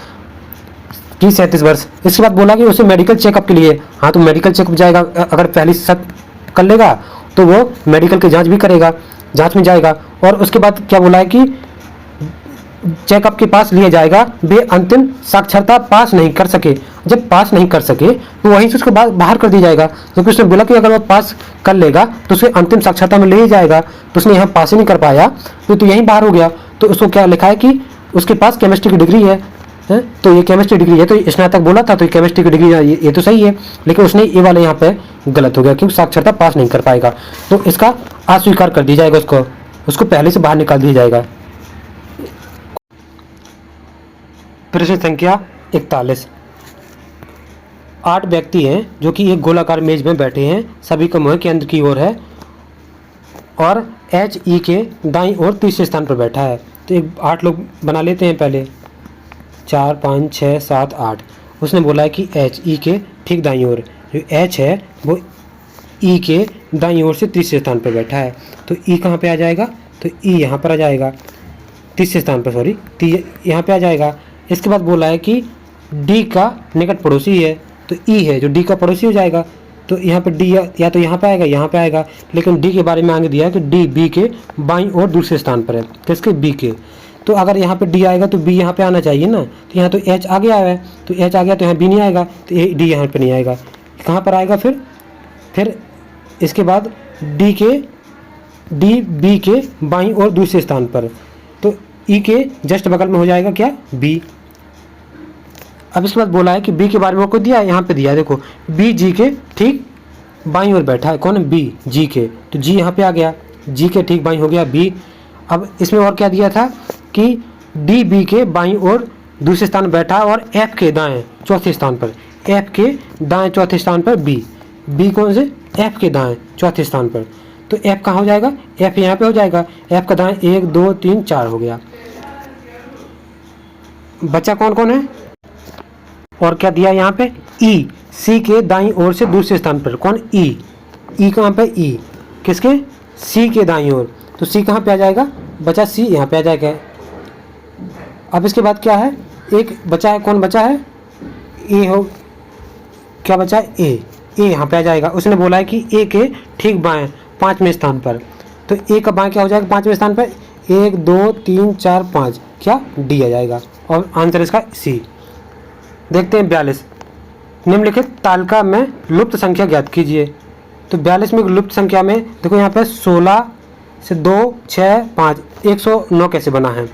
A: कि 37 वर्ष। इसके बाद बोला कि उसे मेडिकल चेकअप के लिए, हाँ तो मेडिकल चेकअप जाएगा, अगर पहली शर्त कर लेगा तो वो मेडिकल की जांच भी करेगा, जांच में जाएगा। और उसके बाद क्या बोला है कि चेकअप के पास लिया जाएगा, वे अंतिम साक्षरता पास नहीं कर सके। जब पास नहीं कर सके तो वहीं से उसको बाहर कर दिया जाएगा, क्योंकि उसने बोला कि अगर वो पास कर लेगा तो उसे अंतिम साक्षरता में ले ही जाएगा। तो उसने यहाँ पास ही नहीं कर पाया तो यहीं बाहर हो गया। तो उसको क्या लिखा है कि उसके पास केमिस्ट्री की डिग्री है, तो ये केमिस्ट्री डिग्री है, तो स्नातक बोला था तो ये केमिस्ट्री की डिग्री ये तो सही है, लेकिन उसने ये वाले यहाँ पे गलत हो गया क्योंकि साक्षरता पास नहीं कर पाएगा। तो इसका अस्वीकार कर दिया जाएगा, उसको पहले से बाहर निकाल दिया जाएगा। प्रश्न संख्या 41। 8 व्यक्ति हैं जो कि एक गोलाकार मेज में बैठे हैं, सभी का मुंह केंद्र की ओर है और HE के दाईं ओर तीसरे स्थान पर बैठा है। तो 8 लोग बना लेते हैं पहले, 4 5 6 7 8। उसने बोला है कि HE के ठीक दाईं ओर जो H है वो E के दाईं ओर से तीसरे स्थान पर बैठा है। तो E कहाँ पे आ जाएगा, तो E यहाँ पर आ जाएगा, तीसरे स्थान पर, सॉरी यहाँ पे आ जाएगा। इसके बाद बोला है कि D का निकट पड़ोसी है, तो E है जो D का पड़ोसी हो जाएगा। तो यहाँ पे D या तो यहाँ पे आएगा, यहाँ पे आएगा, लेकिन D के बारे में आगे दिया है कि D B के बाईं ओर दूसरे स्थान पर है, किसके, B के। तो अगर यहाँ पे D आएगा तो B यहाँ पे आना चाहिए ना, तो यहाँ तो H आ गया है, तो H आ गया तो यहाँ B नहीं आएगा, तो D यहाँ पे नहीं आएगा, कहाँ पर आएगा फिर इसके बाद D B के बाईं ओर दूसरे स्थान पर, तो E के जस्ट बगल में हो जाएगा क्या, B। अब इसके बाद बोला है कि B के बारे में को दिया है, यहाँ पे दिया है, देखो B G के ठीक बाईं ओर बैठा है, कौन, B G के, तो G यहाँ पे आ गया, G के ठीक बाईं हो गया B। अब इसमें और क्या दिया था कि D B के बाईं ओर दूसरे स्थान बैठा और F के दाएं चौथे स्थान पर, F के दाएं चौथे स्थान पर B कौन से, F के दाएं चौथे स्थान पर। तो F कहाँ हो जाएगा, F यहाँ पे हो जाएगा, F का दाएं 1 2 3 4 हो गया। बच्चा कौन कौन है, और क्या दिया यहाँ पे, E C के दाईं ओर से दूसरे स्थान पर, कौन, E कहाँ पे, E किसके, C के दाईं ओर, तो C कहाँ पे आ जाएगा बचा, C यहाँ पे आ जाएगा। अब इसके बाद क्या है, एक बचा है, कौन बचा है, A हो, क्या बचा है, A यहाँ पे आ जाएगा। उसने बोला है कि A के ठीक बाएं 5वें स्थान पर, तो A का बाएं क्या हो जाएगा 5वें स्थान पर, 1 2 3 4 5 क्या, D आ जाएगा, और आंसर इसका C। देखते हैं 42। निम्नलिखित तालिका में लुप्त संख्या ज्ञात कीजिए। तो 42 में लुप्त संख्या में देखो यहाँ पे 16 से 2 6 5 109 कैसे बना है,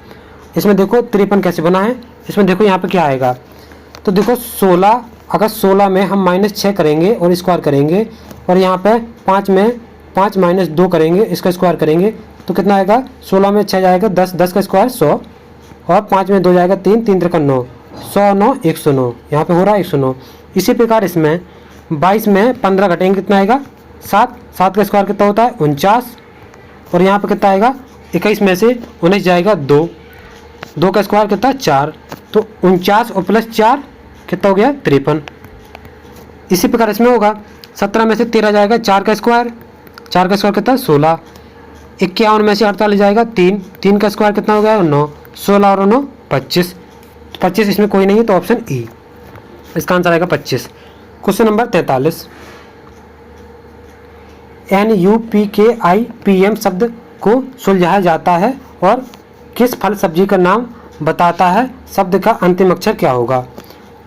A: इसमें देखो 53 कैसे बना है, इसमें देखो यहाँ पे क्या आएगा। तो देखो 16, अगर 16 में हम -6 करेंगे और स्क्वायर करेंगे, और यहाँ पे 5 में 5 - 2 करेंगे, इसका स्क्वायर करेंगे तो कितना आएगा, 16 में 6 जाएगा 10, 10 का स्क्वायर 100, और 5 में 2 जाएगा 3, 3 3 9, 100 9 109, यहाँ पे हो रहा है 109। इसी प्रकार इसमें 22 में 15 घटेंगे कितना आएगा 7, 7 का स्क्वायर कितना होता है 49, और यहाँ पे कितना आएगा 21 में से 19 जाएगा 2, 2 का स्क्वायर कितना 4, तो 49 और +4 कितना हो गया 53। इसी प्रकार इसमें होगा 17 में से 13 जाएगा 4 का स्क्वायर, 4 का स्क्वायर कितना 16, 51 में से 48 जाएगा 3, 3 का स्क्वायर कितना हो गया 9, 16 और 9 25। 25 इसमें कोई नहीं है तो ऑप्शन ई, इसका आंसर आएगा 25। क्वेश्चन नंबर 43, NUPKIPM शब्द को सुलझाया जाता है और किस फल सब्जी का नाम बताता है, शब्द का अंतिम अक्षर क्या होगा।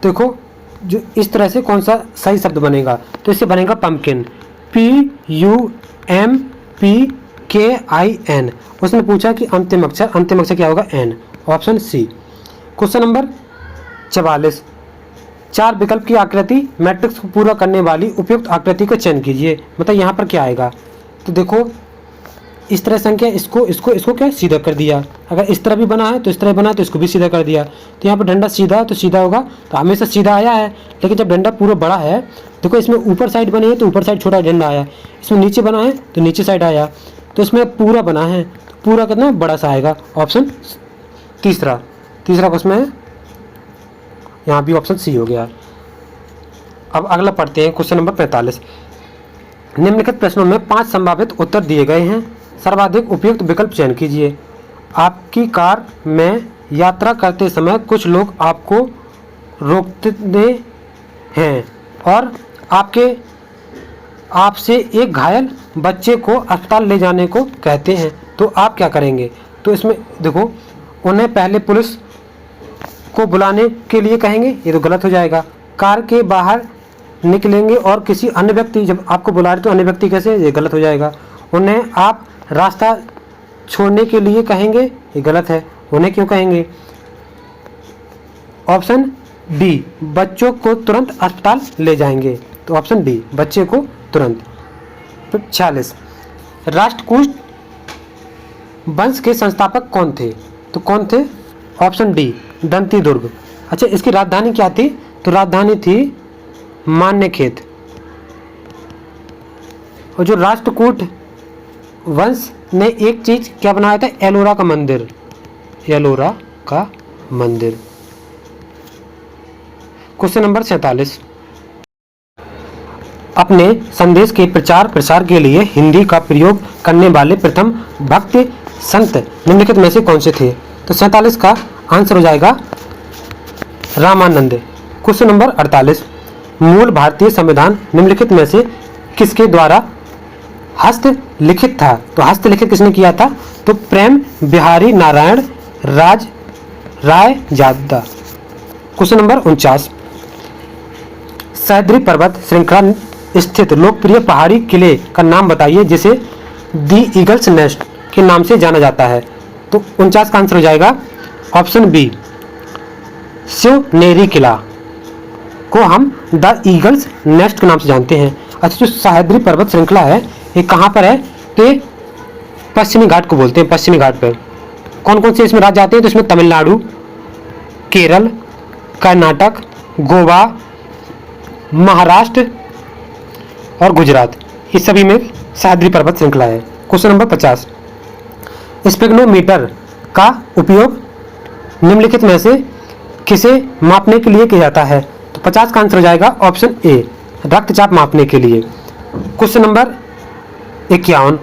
A: देखो जो इस तरह से कौन सा सही शब्द बनेगा, तो इससे बनेगा पम्पकिन, PUMPKIN। उसने पूछा कि अंतिम अक्षर क्या होगा, N, option C. Question number 44, 4 विकल्प की आकृति मैट्रिक्स को पूरा करने वाली उपयुक्त आकृति का चयन कीजिए। मतलब यहाँ पर क्या आएगा, तो देखो इस तरह संख्या इसको क्या सीधा कर दिया, अगर इस तरह भी बना है तो इस तरह बना है तो इसको भी सीधा कर दिया। तो यहाँ पर डंडा सीधा है तो सीधा होगा, तो हमेशा सीधा आया है। लेकिन जब डंडा पूरा बड़ा है, देखो इसमें ऊपर साइड बनी है तो ऊपर साइड छोटा डंडा आया, इसमें नीचे बना है तो नीचे साइड आया, तो इसमें पूरा बना है तो पूरा कितना बड़ा सा आएगा, ऑप्शन तीसरा क्वेश्चन है, यहाँ भी ऑप्शन सी हो गया। अब अगला पढ़ते हैं क्वेश्चन नंबर 45, निम्नलिखित प्रश्नों में 5 संभावित उत्तर दिए गए हैं, सर्वाधिक उपयुक्त विकल्प चयन कीजिए। आपकी कार में यात्रा करते समय कुछ लोग आपको रोकते हैं और आपसे एक घायल बच्चे को अस्पताल ले जाने को कहते हैं, तो आप क्या करेंगे। तो इसमें देखो उन्हें पहले पुलिस को बुलाने के लिए कहेंगे, ये तो गलत हो जाएगा। कार के बाहर निकलेंगे और किसी अन्य व्यक्ति, जब आपको बुला रहे तो अन्य व्यक्ति कैसे, ये गलत हो जाएगा। उन्हें आप रास्ता छोड़ने के लिए कहेंगे, ये गलत है। उन्हें क्यों कहेंगे, ऑप्शन डी, बच्चों को तुरंत अस्पताल ले जाएंगे, तो ऑप्शन डी, बच्चे को तुरंत। 46, राष्ट्रकूट वंश के संस्थापक कौन थे, तो कौन थे, ऑप्शन डी, दंती दुर्ग। अच्छा, इसकी राजधानी क्या थी, तो राजधानी थी मान्यखेत। और जो राष्ट्रकूट वंश ने एक चीज क्या बनाया था, एलोरा का मंदिर। क्वेश्चन नंबर 47, अपने संदेश के प्रचार प्रसार के लिए हिंदी का प्रयोग करने वाले प्रथम भक्त संत निम्नलिखित में से कौन से थे, तो 47 का आंसर हो जाएगा रामानंद। क्वेश्चन नंबर 48, मूल भारतीय संविधान निम्नलिखित में से किसके द्वारा हस्तलिखित था, तो हस्तलिखित किसने किया था, तो प्रेम बिहारी नारायण राय जादा। क्वेश्चन नंबर 49, सह्याद्री पर्वत श्रृंखला स्थित लोकप्रिय पहाड़ी किले का नाम बताइए जिसे दी ईगल्स नेस्ट के नाम से जाना जाता है, तो 49 का आंसर हो जाएगा ऑप्शन बी, शिवनेरी किला को हम द ईगल्स नेस्ट के नाम से जानते हैं। अच्छा, जो सह्याद्री पर्वत श्रृंखला है ये कहाँ पर है, तो ये पश्चिमी घाट को बोलते हैं। पश्चिमी घाट पर कौन कौन से इसमें राज्य आते हैं, तो इसमें तमिलनाडु, केरल, कर्नाटक, गोवा, महाराष्ट्र और गुजरात, इस सभी में सह्याद्री पर्वत श्रृंखला है। क्वेश्चन नंबर 50, स्पेग्नोमीटर का उपयोग निम्नलिखित में से किसे मापने के लिए किया जाता है, तो 50 का आंसर हो जाएगा ऑप्शन ए, रक्तचाप मापने के लिए। क्वेश्चन नंबर 51,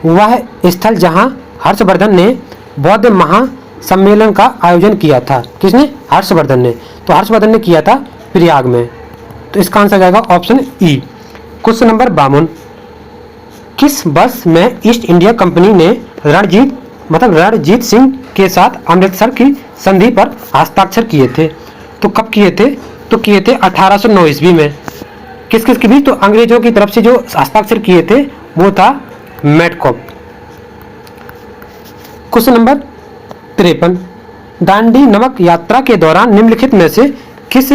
A: वह स्थल जहां हर्षवर्धन ने बौद्ध महासम्मेलन का आयोजन किया था, किसने, हर्षवर्धन ने, तो हर्षवर्धन ने किया था प्रयाग में, तो इसका आंसर जाएगा ऑप्शन ई। क्वेश्चन नंबर 52, किस वर्ष में ईस्ट इंडिया कंपनी ने रणजीत सिंह के साथ अमृतसर की संधि पर हस्ताक्षर किए थे, तो कब किए थे, तो किए थे 1809 ईस्वी में। किस किस के बीच, तो अंग्रेजों की तरफ से जो हस्ताक्षर किए थे वो था मेटकॉप। क्वेश्चन नंबर 53, दांडी नमक यात्रा के दौरान निम्नलिखित में से किस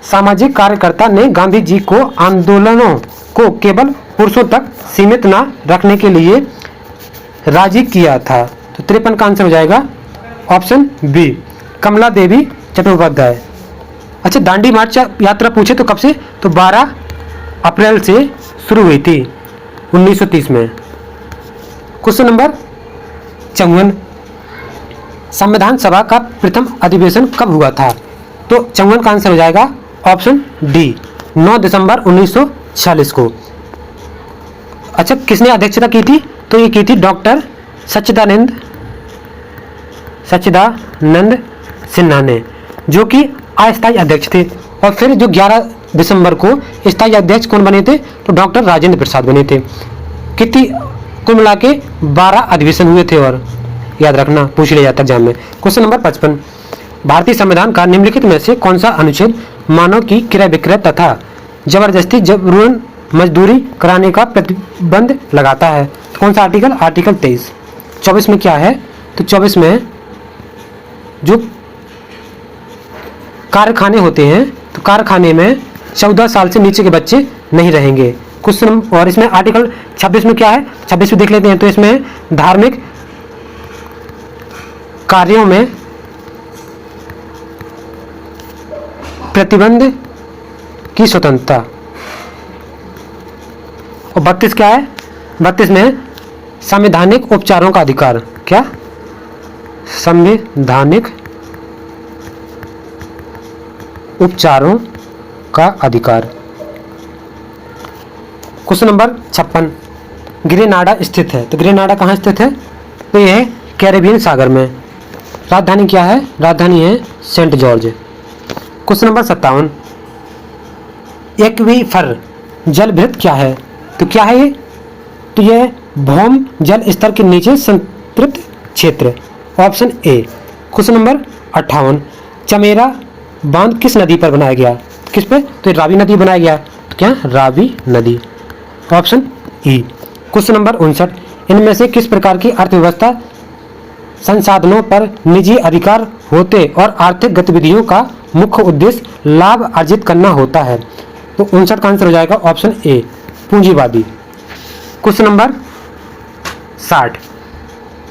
A: सामाजिक कार्यकर्ता ने गांधी जी को आंदोलनों को केवल पुरुषों तक सीमित न रखने के लिए राजी किया था, तो 53 का आंसर हो जाएगा ऑप्शन बी, कमला देवी चट्टोपाध्याय। अच्छा, दांडी मार्च यात्रा पूछे तो कब से, तो 12 अप्रैल से शुरू हुई थी 1930 में। क्वेश्चन नंबर 54, संविधान सभा का प्रथम अधिवेशन कब हुआ था, तो 54 का आंसर हो जाएगा ऑप्शन डी, 9 दिसंबर 1946 को। अच्छा, किसने अध्यक्षता की थी, तो ये की थी डॉक्टर सच्चिदानंद सिन्हा ने। जो कि अस्थायी अध्यक्ष थे। और फिर जो 11 दिसंबर को स्थायी अध्यक्ष कौन बने थे? तो डॉक्टर राजेंद्र प्रसाद बने थे। कितनी कुल मिला के 12 अधिवेशन हुए थे, और याद रखना पूछ लिया जाता एग्जाम में। क्वेश्चन नंबर 55, भारतीय संविधान का निम्नलिखित में से कौन सा अनुच्छेद मानव की क्रय विक्रय तथा जबरदस्ती जबरन मजदूरी कराने का प्रतिबंध लगाता है? कौन सा आर्टिकल? आर्टिकल 23। 24 में क्या है? तो 24 में जो कारखाने होते हैं, तो कारखाने में 14 साल से नीचे के बच्चे नहीं रहेंगे। क्वेश्चन, और इसमें आर्टिकल 26 में क्या है? 26 में देख लेते हैं। तो इसमें धार्मिक कार्यों में प्रतिबंध की स्वतंत्रता। और 32 क्या है? 32 में संवैधानिक उपचारों का अधिकार। क्या? संवैधानिक उपचारों का अधिकार। क्वेश्चन नंबर 56, ग्रेनाडा स्थित है। तो ग्रेनाडा कहाँ स्थित है? तो यह है कैरेबियन सागर में। राजधानी क्या है? राजधानी है saint George. Question number 57, aquifer जलभृत क्या है? तो क्या है ये? तो यह भौम जल स्तर के नीचे संतृप्त क्षेत्र। Option A. Question number 58, Chamera बांध किस नदी पर बनाया गया? किस पे? तो रावी नदी बनाया गया। तो क्या? रावी नदी। Option E. क्वेश्चन नंबर 59, इनमें से किस प्रकार की अर्थव्यवस्था संसाधनों पर निजी अधिकार होते और आर्थिक गतिविधियों का मुख्य उद्देश्य लाभ अर्जित करना होता है? तो 59 का आंसर हो जाएगा ऑप्शन ए, पूंजीवादी। क्वेश्चन नंबर 60,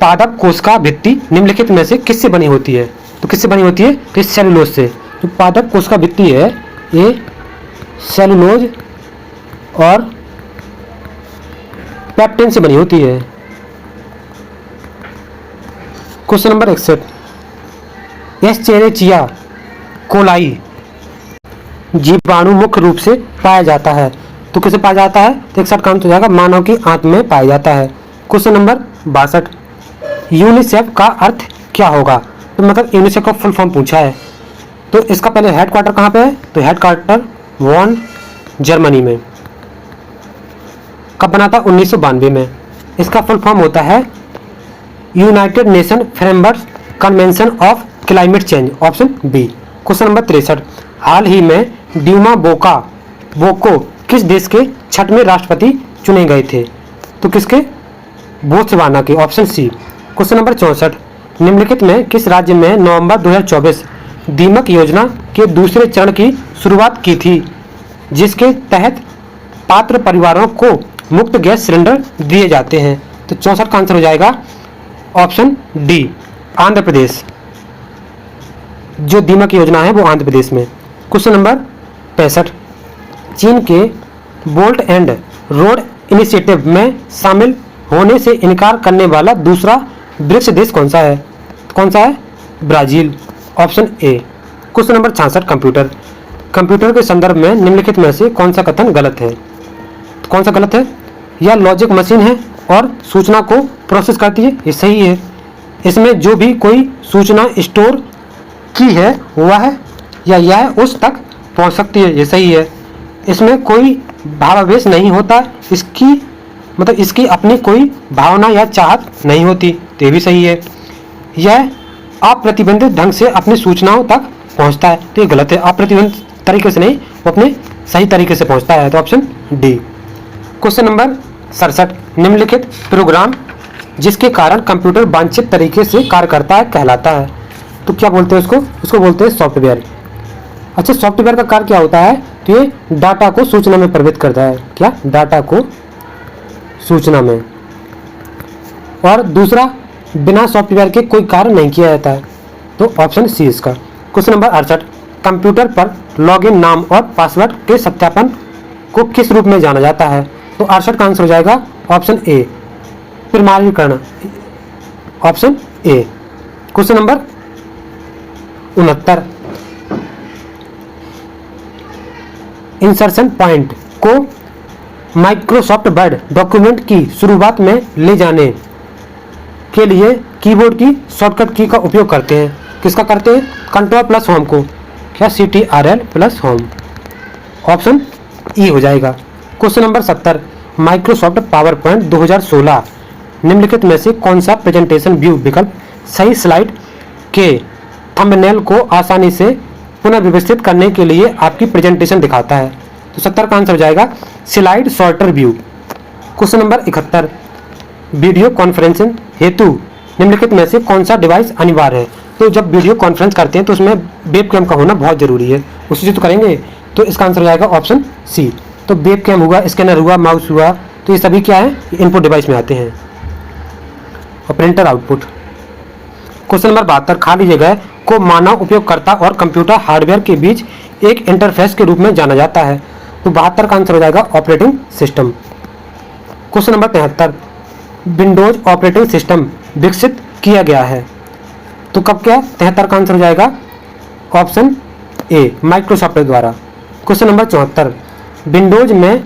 A: पादप कोशिका भित्ति निम्नलिखित में से किससे बनी होती है? तो किससे बनी होती है? तो सेलुलोज से। तो पादप कोशिका भित्ति है ये सेलुलोज और पेप्टिन से बनी होती है। क्वेश्चन नंबर 61, एस्चेरिचिया कोलाई जीवाणु मुख्य रूप से पाया जाता है। तो किसे पाया जाता है? तो 61 का आंसर हो जाएगा मानव की आंत में पाया जाता है। क्वेश्चन नंबर 62, यूनिसेफ का अर्थ क्या होगा? तो मतलब यूनिसेफ का फुल फॉर्म पूछा है। तो इसका पहले हेडक्वार्टर कहाँ पे है? तो हेडक्वार्टर वॉन जर्मनी में। कब बना था? 1992 में। इसका फुल फॉर्म होता है United Nation Framework Convention of Climate Change. Option B. Question number 63, हाल ही में ड्यूमा बोको किस देश के 6वें राष्ट्रपति चुने गए थे? तो किसके? बोत्सवाना के। Option C. क्वेश्चन नंबर 64, निम्नलिखित में किस राज्य में नवंबर 2024 दीमक योजना के दूसरे चरण की शुरुआत की थी, जिसके तहत पात्र परिवारों को मुफ्त गैस सिलेंडर दिए जाते हैं? तो 64 का आंसर हो जाएगा ऑप्शन डी, आंध्र प्रदेश। जो दीमक योजना है वो आंध्र प्रदेश में। क्वेश्चन नंबर 65, चीन के बोल्ट एंड रोड इनिशिएटिव में शामिल होने से इनकार करने वाला दूसरा ब्रिक्स देश कौन सा है? कौन सा है? Brazil. Option A. Question number 66, computer के संदर्भ में निम्नलिखित में से कौन सा कथन गलत है? तो कौन सा गलत है? यह लॉजिक मशीन है और सूचना को प्रोसेस करती है, ये सही है। इसमें जो भी कोई सूचना स्टोर की है वह या यह उस तक पहुंच सकती है, ये सही है। इसमें कोई भावावेश नहीं होता, इसकी अपनी कोई भावना या चाहत नहीं होती, तो ये भी सही है। यह अप्रतिबंधित ढंग से अपनी सूचनाओं तक पहुंचता है, तो ये गलत है। अप्रतिबंधित तरीके से नहीं, वो अपने सही तरीके से पहुंचता है, तो ऑप्शन डी। क्वेश्चन नंबर 67, निम्नलिखित प्रोग्राम जिसके कारण कंप्यूटर वांछित तरीके से कार्य करता है कहलाता है? तो क्या बोलते हैं उसको? उसको बोलते हैं सॉफ्टवेयर। अच्छा, सॉफ्टवेयर का कार्य क्या होता है? तो ये डाटा को सूचना में परिवर्तित करता है। क्या? डाटा को सूचना में। और दूसरा, बिना सॉफ्टवेयर के कोई कार्य नहीं किया जाता है, तो ऑप्शन सी इसका। क्वेश्चन नंबर 68, कंप्यूटर पर लॉगिन नाम और पासवर्ड के सत्यापन को किस रूप में जाना जाता है? तो 68 का आंसर हो जाएगा ऑप्शन ए, प्रमाणीकरण। Option A. Question number 69, insertion point को माइक्रोसॉफ्ट वर्ड डॉक्यूमेंट की शुरुआत में ले जाने के लिए कीबोर्ड की शॉर्टकट की का उपयोग करते हैं? किसका करते हैं? कंट्रोल प्लस होम को, क्या CTRL plus home, option E हो जाएगा। Question number 70, Microsoft power point 2016 निम्नलिखित में से कौन सा प्रेजेंटेशन व्यू विकल्प सही स्लाइड के थंबनेल को आसानी से पुनः व्यवस्थित करने के लिए आपकी प्रेजेंटेशन दिखाता है? तो 70 का आंसर हो जाएगा slide sorter view. Question number 71, video conferencing हेतु निम्नलिखित में से कौन सा डिवाइस अनिवार्य है? तो जब वीडियो कॉन्फ्रेंस करते हैं तो उसमें वेबकैम का होना बहुत जरूरी है, उसी से तो करेंगे। तो इसका आंसर हो जाएगा ऑप्शन सी। तो वेबकैम हुआ, स्कैनर हुआ, माउस हुआ, तो ये सभी क्या है? इनपुट डिवाइस में आते हैं। और प्रिंटर आउटपुट। क्वेश्चन नंबर 72, खाली जगह को मानव उपयोगकर्ता और कंप्यूटर हार्डवेयर के बीच एक इंटरफेस के रूप में जाना जाता है? तो 72 का आंसर हो जाएगा operating system. Question number 73, Windows operating system विकसित किया गया है? तो कब क्या? 73 का आंसर हो जाएगा ऑप्शन ए, माइक्रोसॉफ्ट द्वारा। क्वेश्चन नंबर 74, विंडोज में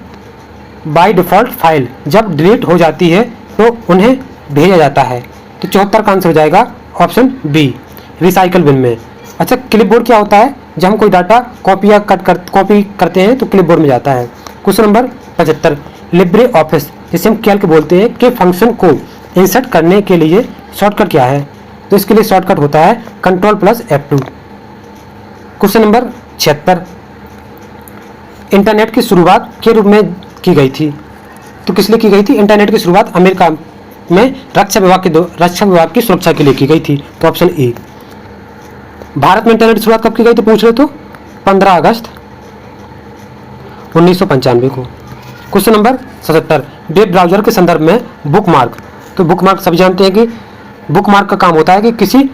A: बाय डिफॉल्ट फाइल जब डिलीट हो जाती है तो उन्हें भेजा जाता है? तो 74 का आंसर हो जाएगा ऑप्शन बी, रिसाइकल बिन में। अच्छा, क्लिपबोर्ड क्या होता है? जब हम कोई डाटा कॉपी या कॉपी करते हैं तो क्लिपबोर्ड में जाता है। क्वेश्चन नंबर 75, लिब्रे ऑफिस जिसे हम कैल्क बोलते हैं के फंक्शन को इंसर्ट करने के लिए शॉर्टकट क्या है? तो इसके लिए शॉर्टकट होता है control plus F2। Question number 76, internet की शुरुआत के रूप में की गई थी? तो किस लिए की गई थी? इंटरनेट की शुरुआत अमेरिका में रक्षा विभाग की सुरक्षा के लिए की गई थी। तो ऑप्शन ए। भारत में इंटरनेट की शुरुआत कब की गई? तो पूछ रहे तो 15 अगस्त 1995 को। क्वेश्चन नंबर 77, वेब ब्राउजर के संदर्भ में बुकमार्क। तो बुकमार्क सभी जानते हैं कि बुकमार्क का काम होता है कि किसी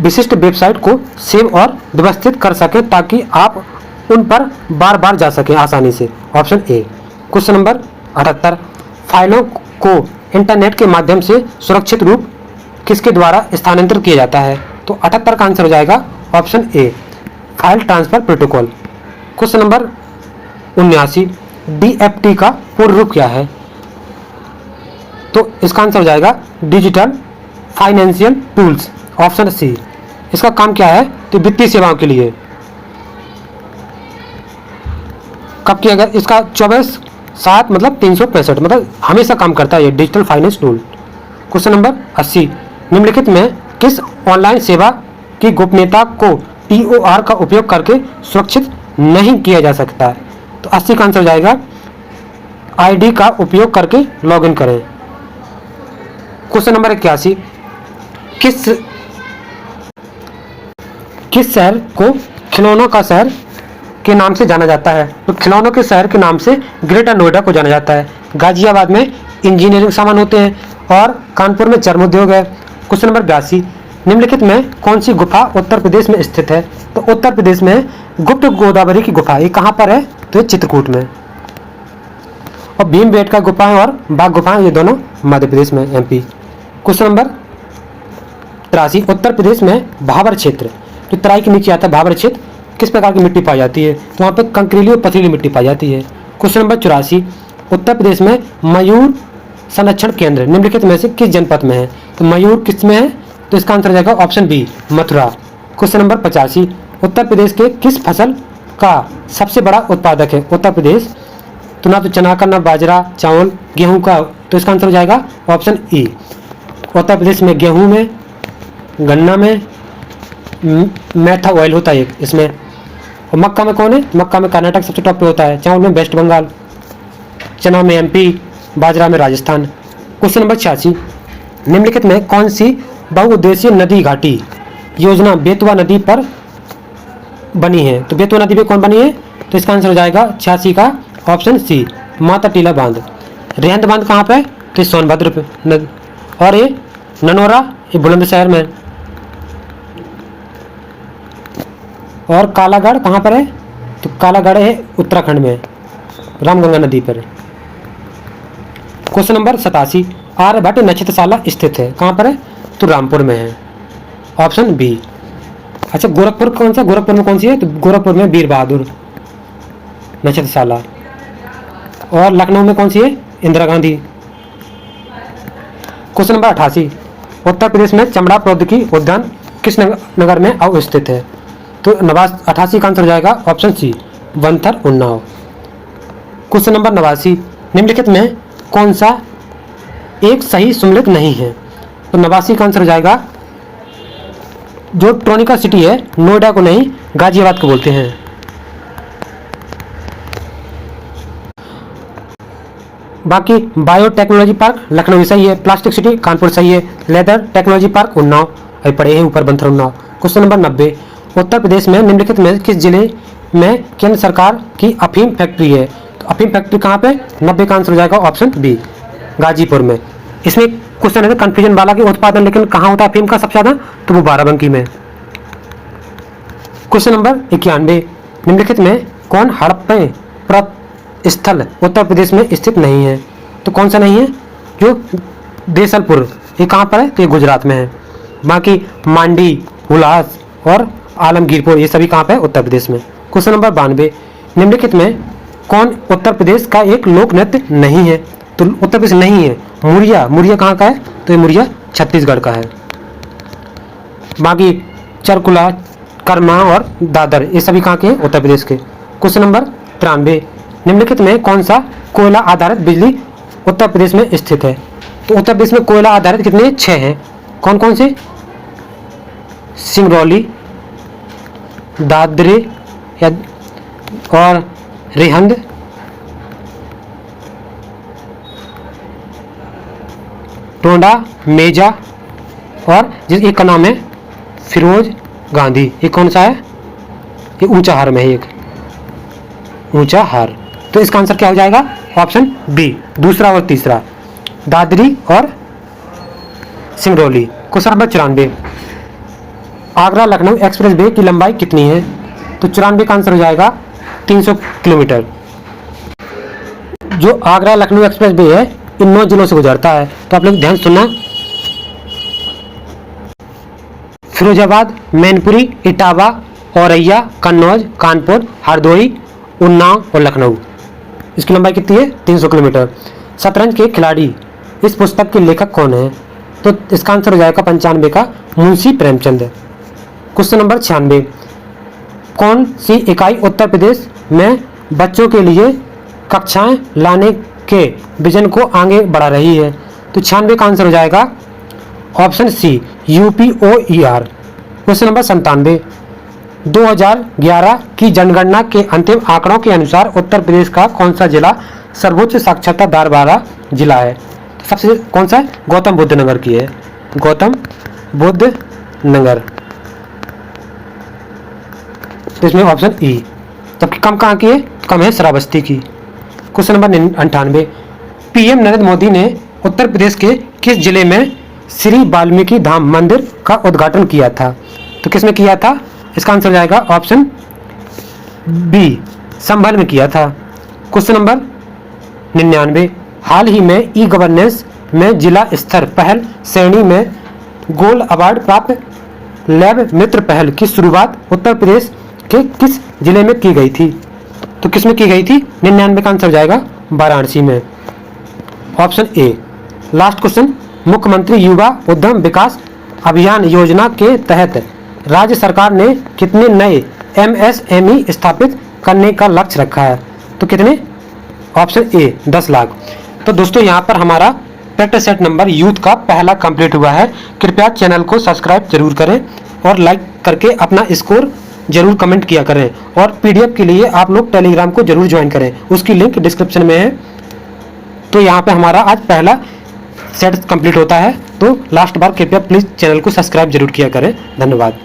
A: विशिष्ट वेबसाइट को सेव और व्यवस्थित कर सके ताकि आप उन पर बार बार जा सकें आसानी से, ऑप्शन ए। क्वेश्चन नंबर 78, फाइलों को इंटरनेट के माध्यम से सुरक्षित रूप किसके द्वारा स्थानांतरित किया जाता है? तो 78 का आंसर हो जाएगा option A, file transfer protocol. Question number 79, DFT का पूर्ण रूप क्या है? तो इसका आंसर हो जाएगा digital financial tools, option C. इसका काम क्या है? तो वित्तीय सेवाओं के लिए। कब किया गया? इसका 24/7 मतलब 365 मतलब हमेशा काम करता है ये digital finance tool. Question number 80, निम्नलिखित में किस ऑनलाइन सेवा की गोपनीयता को TOR का उपयोग करके सुरक्षित नहीं किया जा सकता है? तो 80 का आंसर हो जाएगा ID का उपयोग करके लॉगिन करें। क्वेश्चन नंबर 81, किस शहर को खिलौनों का शहर के नाम से जाना जाता है? तो खिलौनों के शहर के नाम से ग्रेटर नोएडा को जाना जाता है। गाजियाबाद में इंजीनियरिंग सामान होते हैं और कानपुर में चर्म उद्योग है। क्वेश्चन नंबर 82, निम्नलिखित में कौन सी गुफा उत्तर प्रदेश में स्थित है? तो उत्तर प्रदेश में गुप्त गोदावरी की गुफा, ये कहाँ पर है? तो ये चित्रकूट में। और भीमबेटका गुफा है और बाघ गुफा है, ये दोनों मध्य प्रदेश में, MP। Question number 83, Uttar Pradesh में भाबर क्षेत्र, जो तराई के नीचे आता है भाबर क्षेत्र, किस प्रकार की मिट्टी पाई जाती है? तो वहाँ पे कंकरीली और पथरीली मिट्टी पाई जाती है। क्वेश्चन नंबर 84, उत्तर प्रदेश में मयूर संरक्षण केंद्र निम्नलिखित में से किस जनपद में है? तो मयूर किस में है? तो इसका आंसर हो जाएगा option B, Mathura. Question number 85, Uttar Pradesh के किस फसल का सबसे बड़ा उत्पादक है उत्तर प्रदेश? तो ना तो चना का, ना बाजरा, चावल, गेहूं का। तो इसका आंसर हो जाएगा ऑप्शन ई। उत्तर प्रदेश में गेहूं में, गन्ना में, मेथा ऑयल होता है इसमें। और मक्का में कौन है? मक्का में कर्नाटक सबसे टॉप पे होता है। चावल में वेस्ट बंगाल, चना में MP, बाजरा में राजस्थान। क्वेश्चन नंबर 86, निम्नलिखित में कौन सी बहुउद्देशीय नदी घाटी योजना बेतवा नदी पर बनी है? तो बेतवा नदी पे कौन बनी है? तो इसका आंसर हो जाएगा 86 का ऑप्शन सी, माता टीला बांध। रेहंद बांध कहाँ पे? तो सोनभद्र पे नदी। और ये ननौरा, ये बुलंदशहर में। और कालागढ़ कहाँ पर है? तो कालागढ़ है उत्तराखंड में, रामगंगा नदी पर। क्वेश्चन नंबर 87, आर्यभट्ट नक्षत्रशाला स्थित है, कहाँ पर है? तो रामपुर में है, ऑप्शन बी। अच्छा, गोरखपुर कौन सा? गोरखपुर में कौन सी है? तो गोरखपुर में वीर बहादुर नक्षत्रशाला। और लखनऊ में कौन सी है? इंदिरा गांधी। क्वेश्चन नंबर 88, उत्तर प्रदेश में चमड़ा प्रौद्योगिकी उद्यान किस नगर में अवस्थित है? तो 88 का आंसर हो जाएगा option C, Banthar Unnao. Question number 89, निम्नलिखित में कौन सा एक सही सम्मिलित नहीं है? तो 89 का आंसर हो जाएगा जो ट्रोनिका सिटी है, नोएडा को नहीं गाजियाबाद को बोलते हैं। बाकी बायोटेक्नोलॉजी पार्क लखनऊ सही है, प्लास्टिक सिटी कानपुर सही है, लेदर टेक्नोलॉजी पार्क उन्नाव अभी पढ़े हैं ऊपर, वंथर उन्नाव। क्वेश्चन नंबर 90, उत्तर प्रदेश में निम्नलिखित में किस जिले में केंद्र सरकार की अफीम फैक्ट्री है? तो अफीम फैक्ट्री कहाँ पे? 90 का आंसर हो जाएगा ऑप्शन बी, गाजीपुर में। इसमें क्वेश्चन है कंफ्यूजन वाला कि उत्पादन लेकिन कहाँ होता है अफीम का सबसे ज्यादा? तो वो बाराबंकी में। क्वेश्चन नंबर 91, निम्नलिखित में कौन हड़प्पे स्थल उत्तर प्रदेश में स्थित नहीं है? तो कौन सा नहीं है? जो देसलपुर, ये कहाँ पर है? तो ये गुजरात में है। बाकी मांडी, हुलास और आलमगीरपुर ये सभी कहाँ पे? उत्तर प्रदेश में। क्वेश्चन नंबर 92, निम्नलिखित में कौन उत्तर प्रदेश का एक लोक नृत्य नहीं है? तो उत्तर प्रदेश नहीं है मुरिया। मुरिया कहाँ का है? तो ये मुरिया छत्तीसगढ़ का है। बाकी चरकुला, कर्मा और दादर ये सभी कहाँ के? उत्तर प्रदेश के। क्वेश्चन नंबर 93, निम्नलिखित में कौन सा कोयला आधारित बिजली उत्तर प्रदेश में स्थित है? तो उत्तर प्रदेश में कोयला आधारित कितने? 6 हैं। कौन कौन से? सिंगरौली, दादरे और रिहंद, टोंडा, मेजा और जिस एक का नाम है फिरोज गांधी। ये कौन सा है? ये ऊंचाहार में है, एक ऊंचाहार। तो इसका आंसर क्या हो जाएगा? ऑप्शन बी, दूसरा और तीसरा, दादरी और Singrauli. Question number 94, Agra Lucknow express way की लंबाई कितनी है? तो 94 का आंसर हो जाएगा 300 किलोमीटर। जो आगरा लखनऊ एक्सप्रेस वे है इन 9 जिलों से गुजरता है, तो आप लोग ध्यान सुनना। फिरोजाबाद, मैनपुरी, इटावा, औरैया, कन्नौज, कानपुर, हरदोई, उन्नाव और लखनऊ। इसकी लंबाई कितनी है? 300 किलोमीटर। शतरंज के खिलाड़ी इस पुस्तक के लेखक कौन है? तो इसका आंसर हो जाएगा 95 का मुंशी प्रेमचंद। क्वेश्चन नंबर 96, कौन सी इकाई उत्तर प्रदेश में बच्चों के लिए कक्षाएं लाने के विजन को आगे बढ़ा रही है? तो 96 का आंसर हो जाएगा option C, UPOER। Question number 97, 2011 की जनगणना के अंतिम आंकड़ों के अनुसार उत्तर प्रदेश का कौन सा जिला सर्वोच्च साक्षरता दर वाला जिला है? तो सबसे कौन सा है? गौतम बुद्ध नगर की है, गौतम बुद्ध नगर। तो इसमें ऑप्शन ई। जबकि कम कहाँ की है? कम है श्रावस्ती की। Question number 98, PM Narendra Modi ने उत्तर प्रदेश के किस जिले में श्री वाल्मीकि धाम मंदिर का उद्घाटन किया था? तो किसमें किया था? इसका आंसर जाएगा ऑप्शन बी, संभल में किया था। क्वेश्चन नंबर 99, हाल ही में ई गवर्नेंस में जिला स्तर पहल श्रेणी में गोल्ड अवार्ड प्राप्त लैब मित्र पहल की शुरुआत उत्तर प्रदेश के किस जिले में की गई थी? तो किसमें की गई थी? 99 का आंसर जाएगा वाराणसी में, ऑप्शन ए। लास्ट क्वेश्चन, मुख्यमंत्री युवा उद्यम विकास अभियान योजना के तहत राज्य सरकार ने कितने नए MSME स्थापित करने का लक्ष्य रखा है? तो कितने? Option A, 10 lakh. तो दोस्तों यहाँ पर हमारा प्रैक्टिस सेट नंबर यूथ का पहला कंप्लीट हुआ है। कृपया चैनल को सब्सक्राइब जरूर करें और लाइक करके अपना स्कोर जरूर कमेंट किया करें। और PDF के लिए आप लोग टेलीग्राम को जरूर ज्वाइन करें, उसकी लिंक डिस्क्रिप्शन में है। तो यहाँ पे हमारा आज पहला सेट कंप्लीट होता है। तो लास्ट बार कृपया प्लीज़ चैनल को सब्सक्राइब जरूर किया करें। धन्यवाद।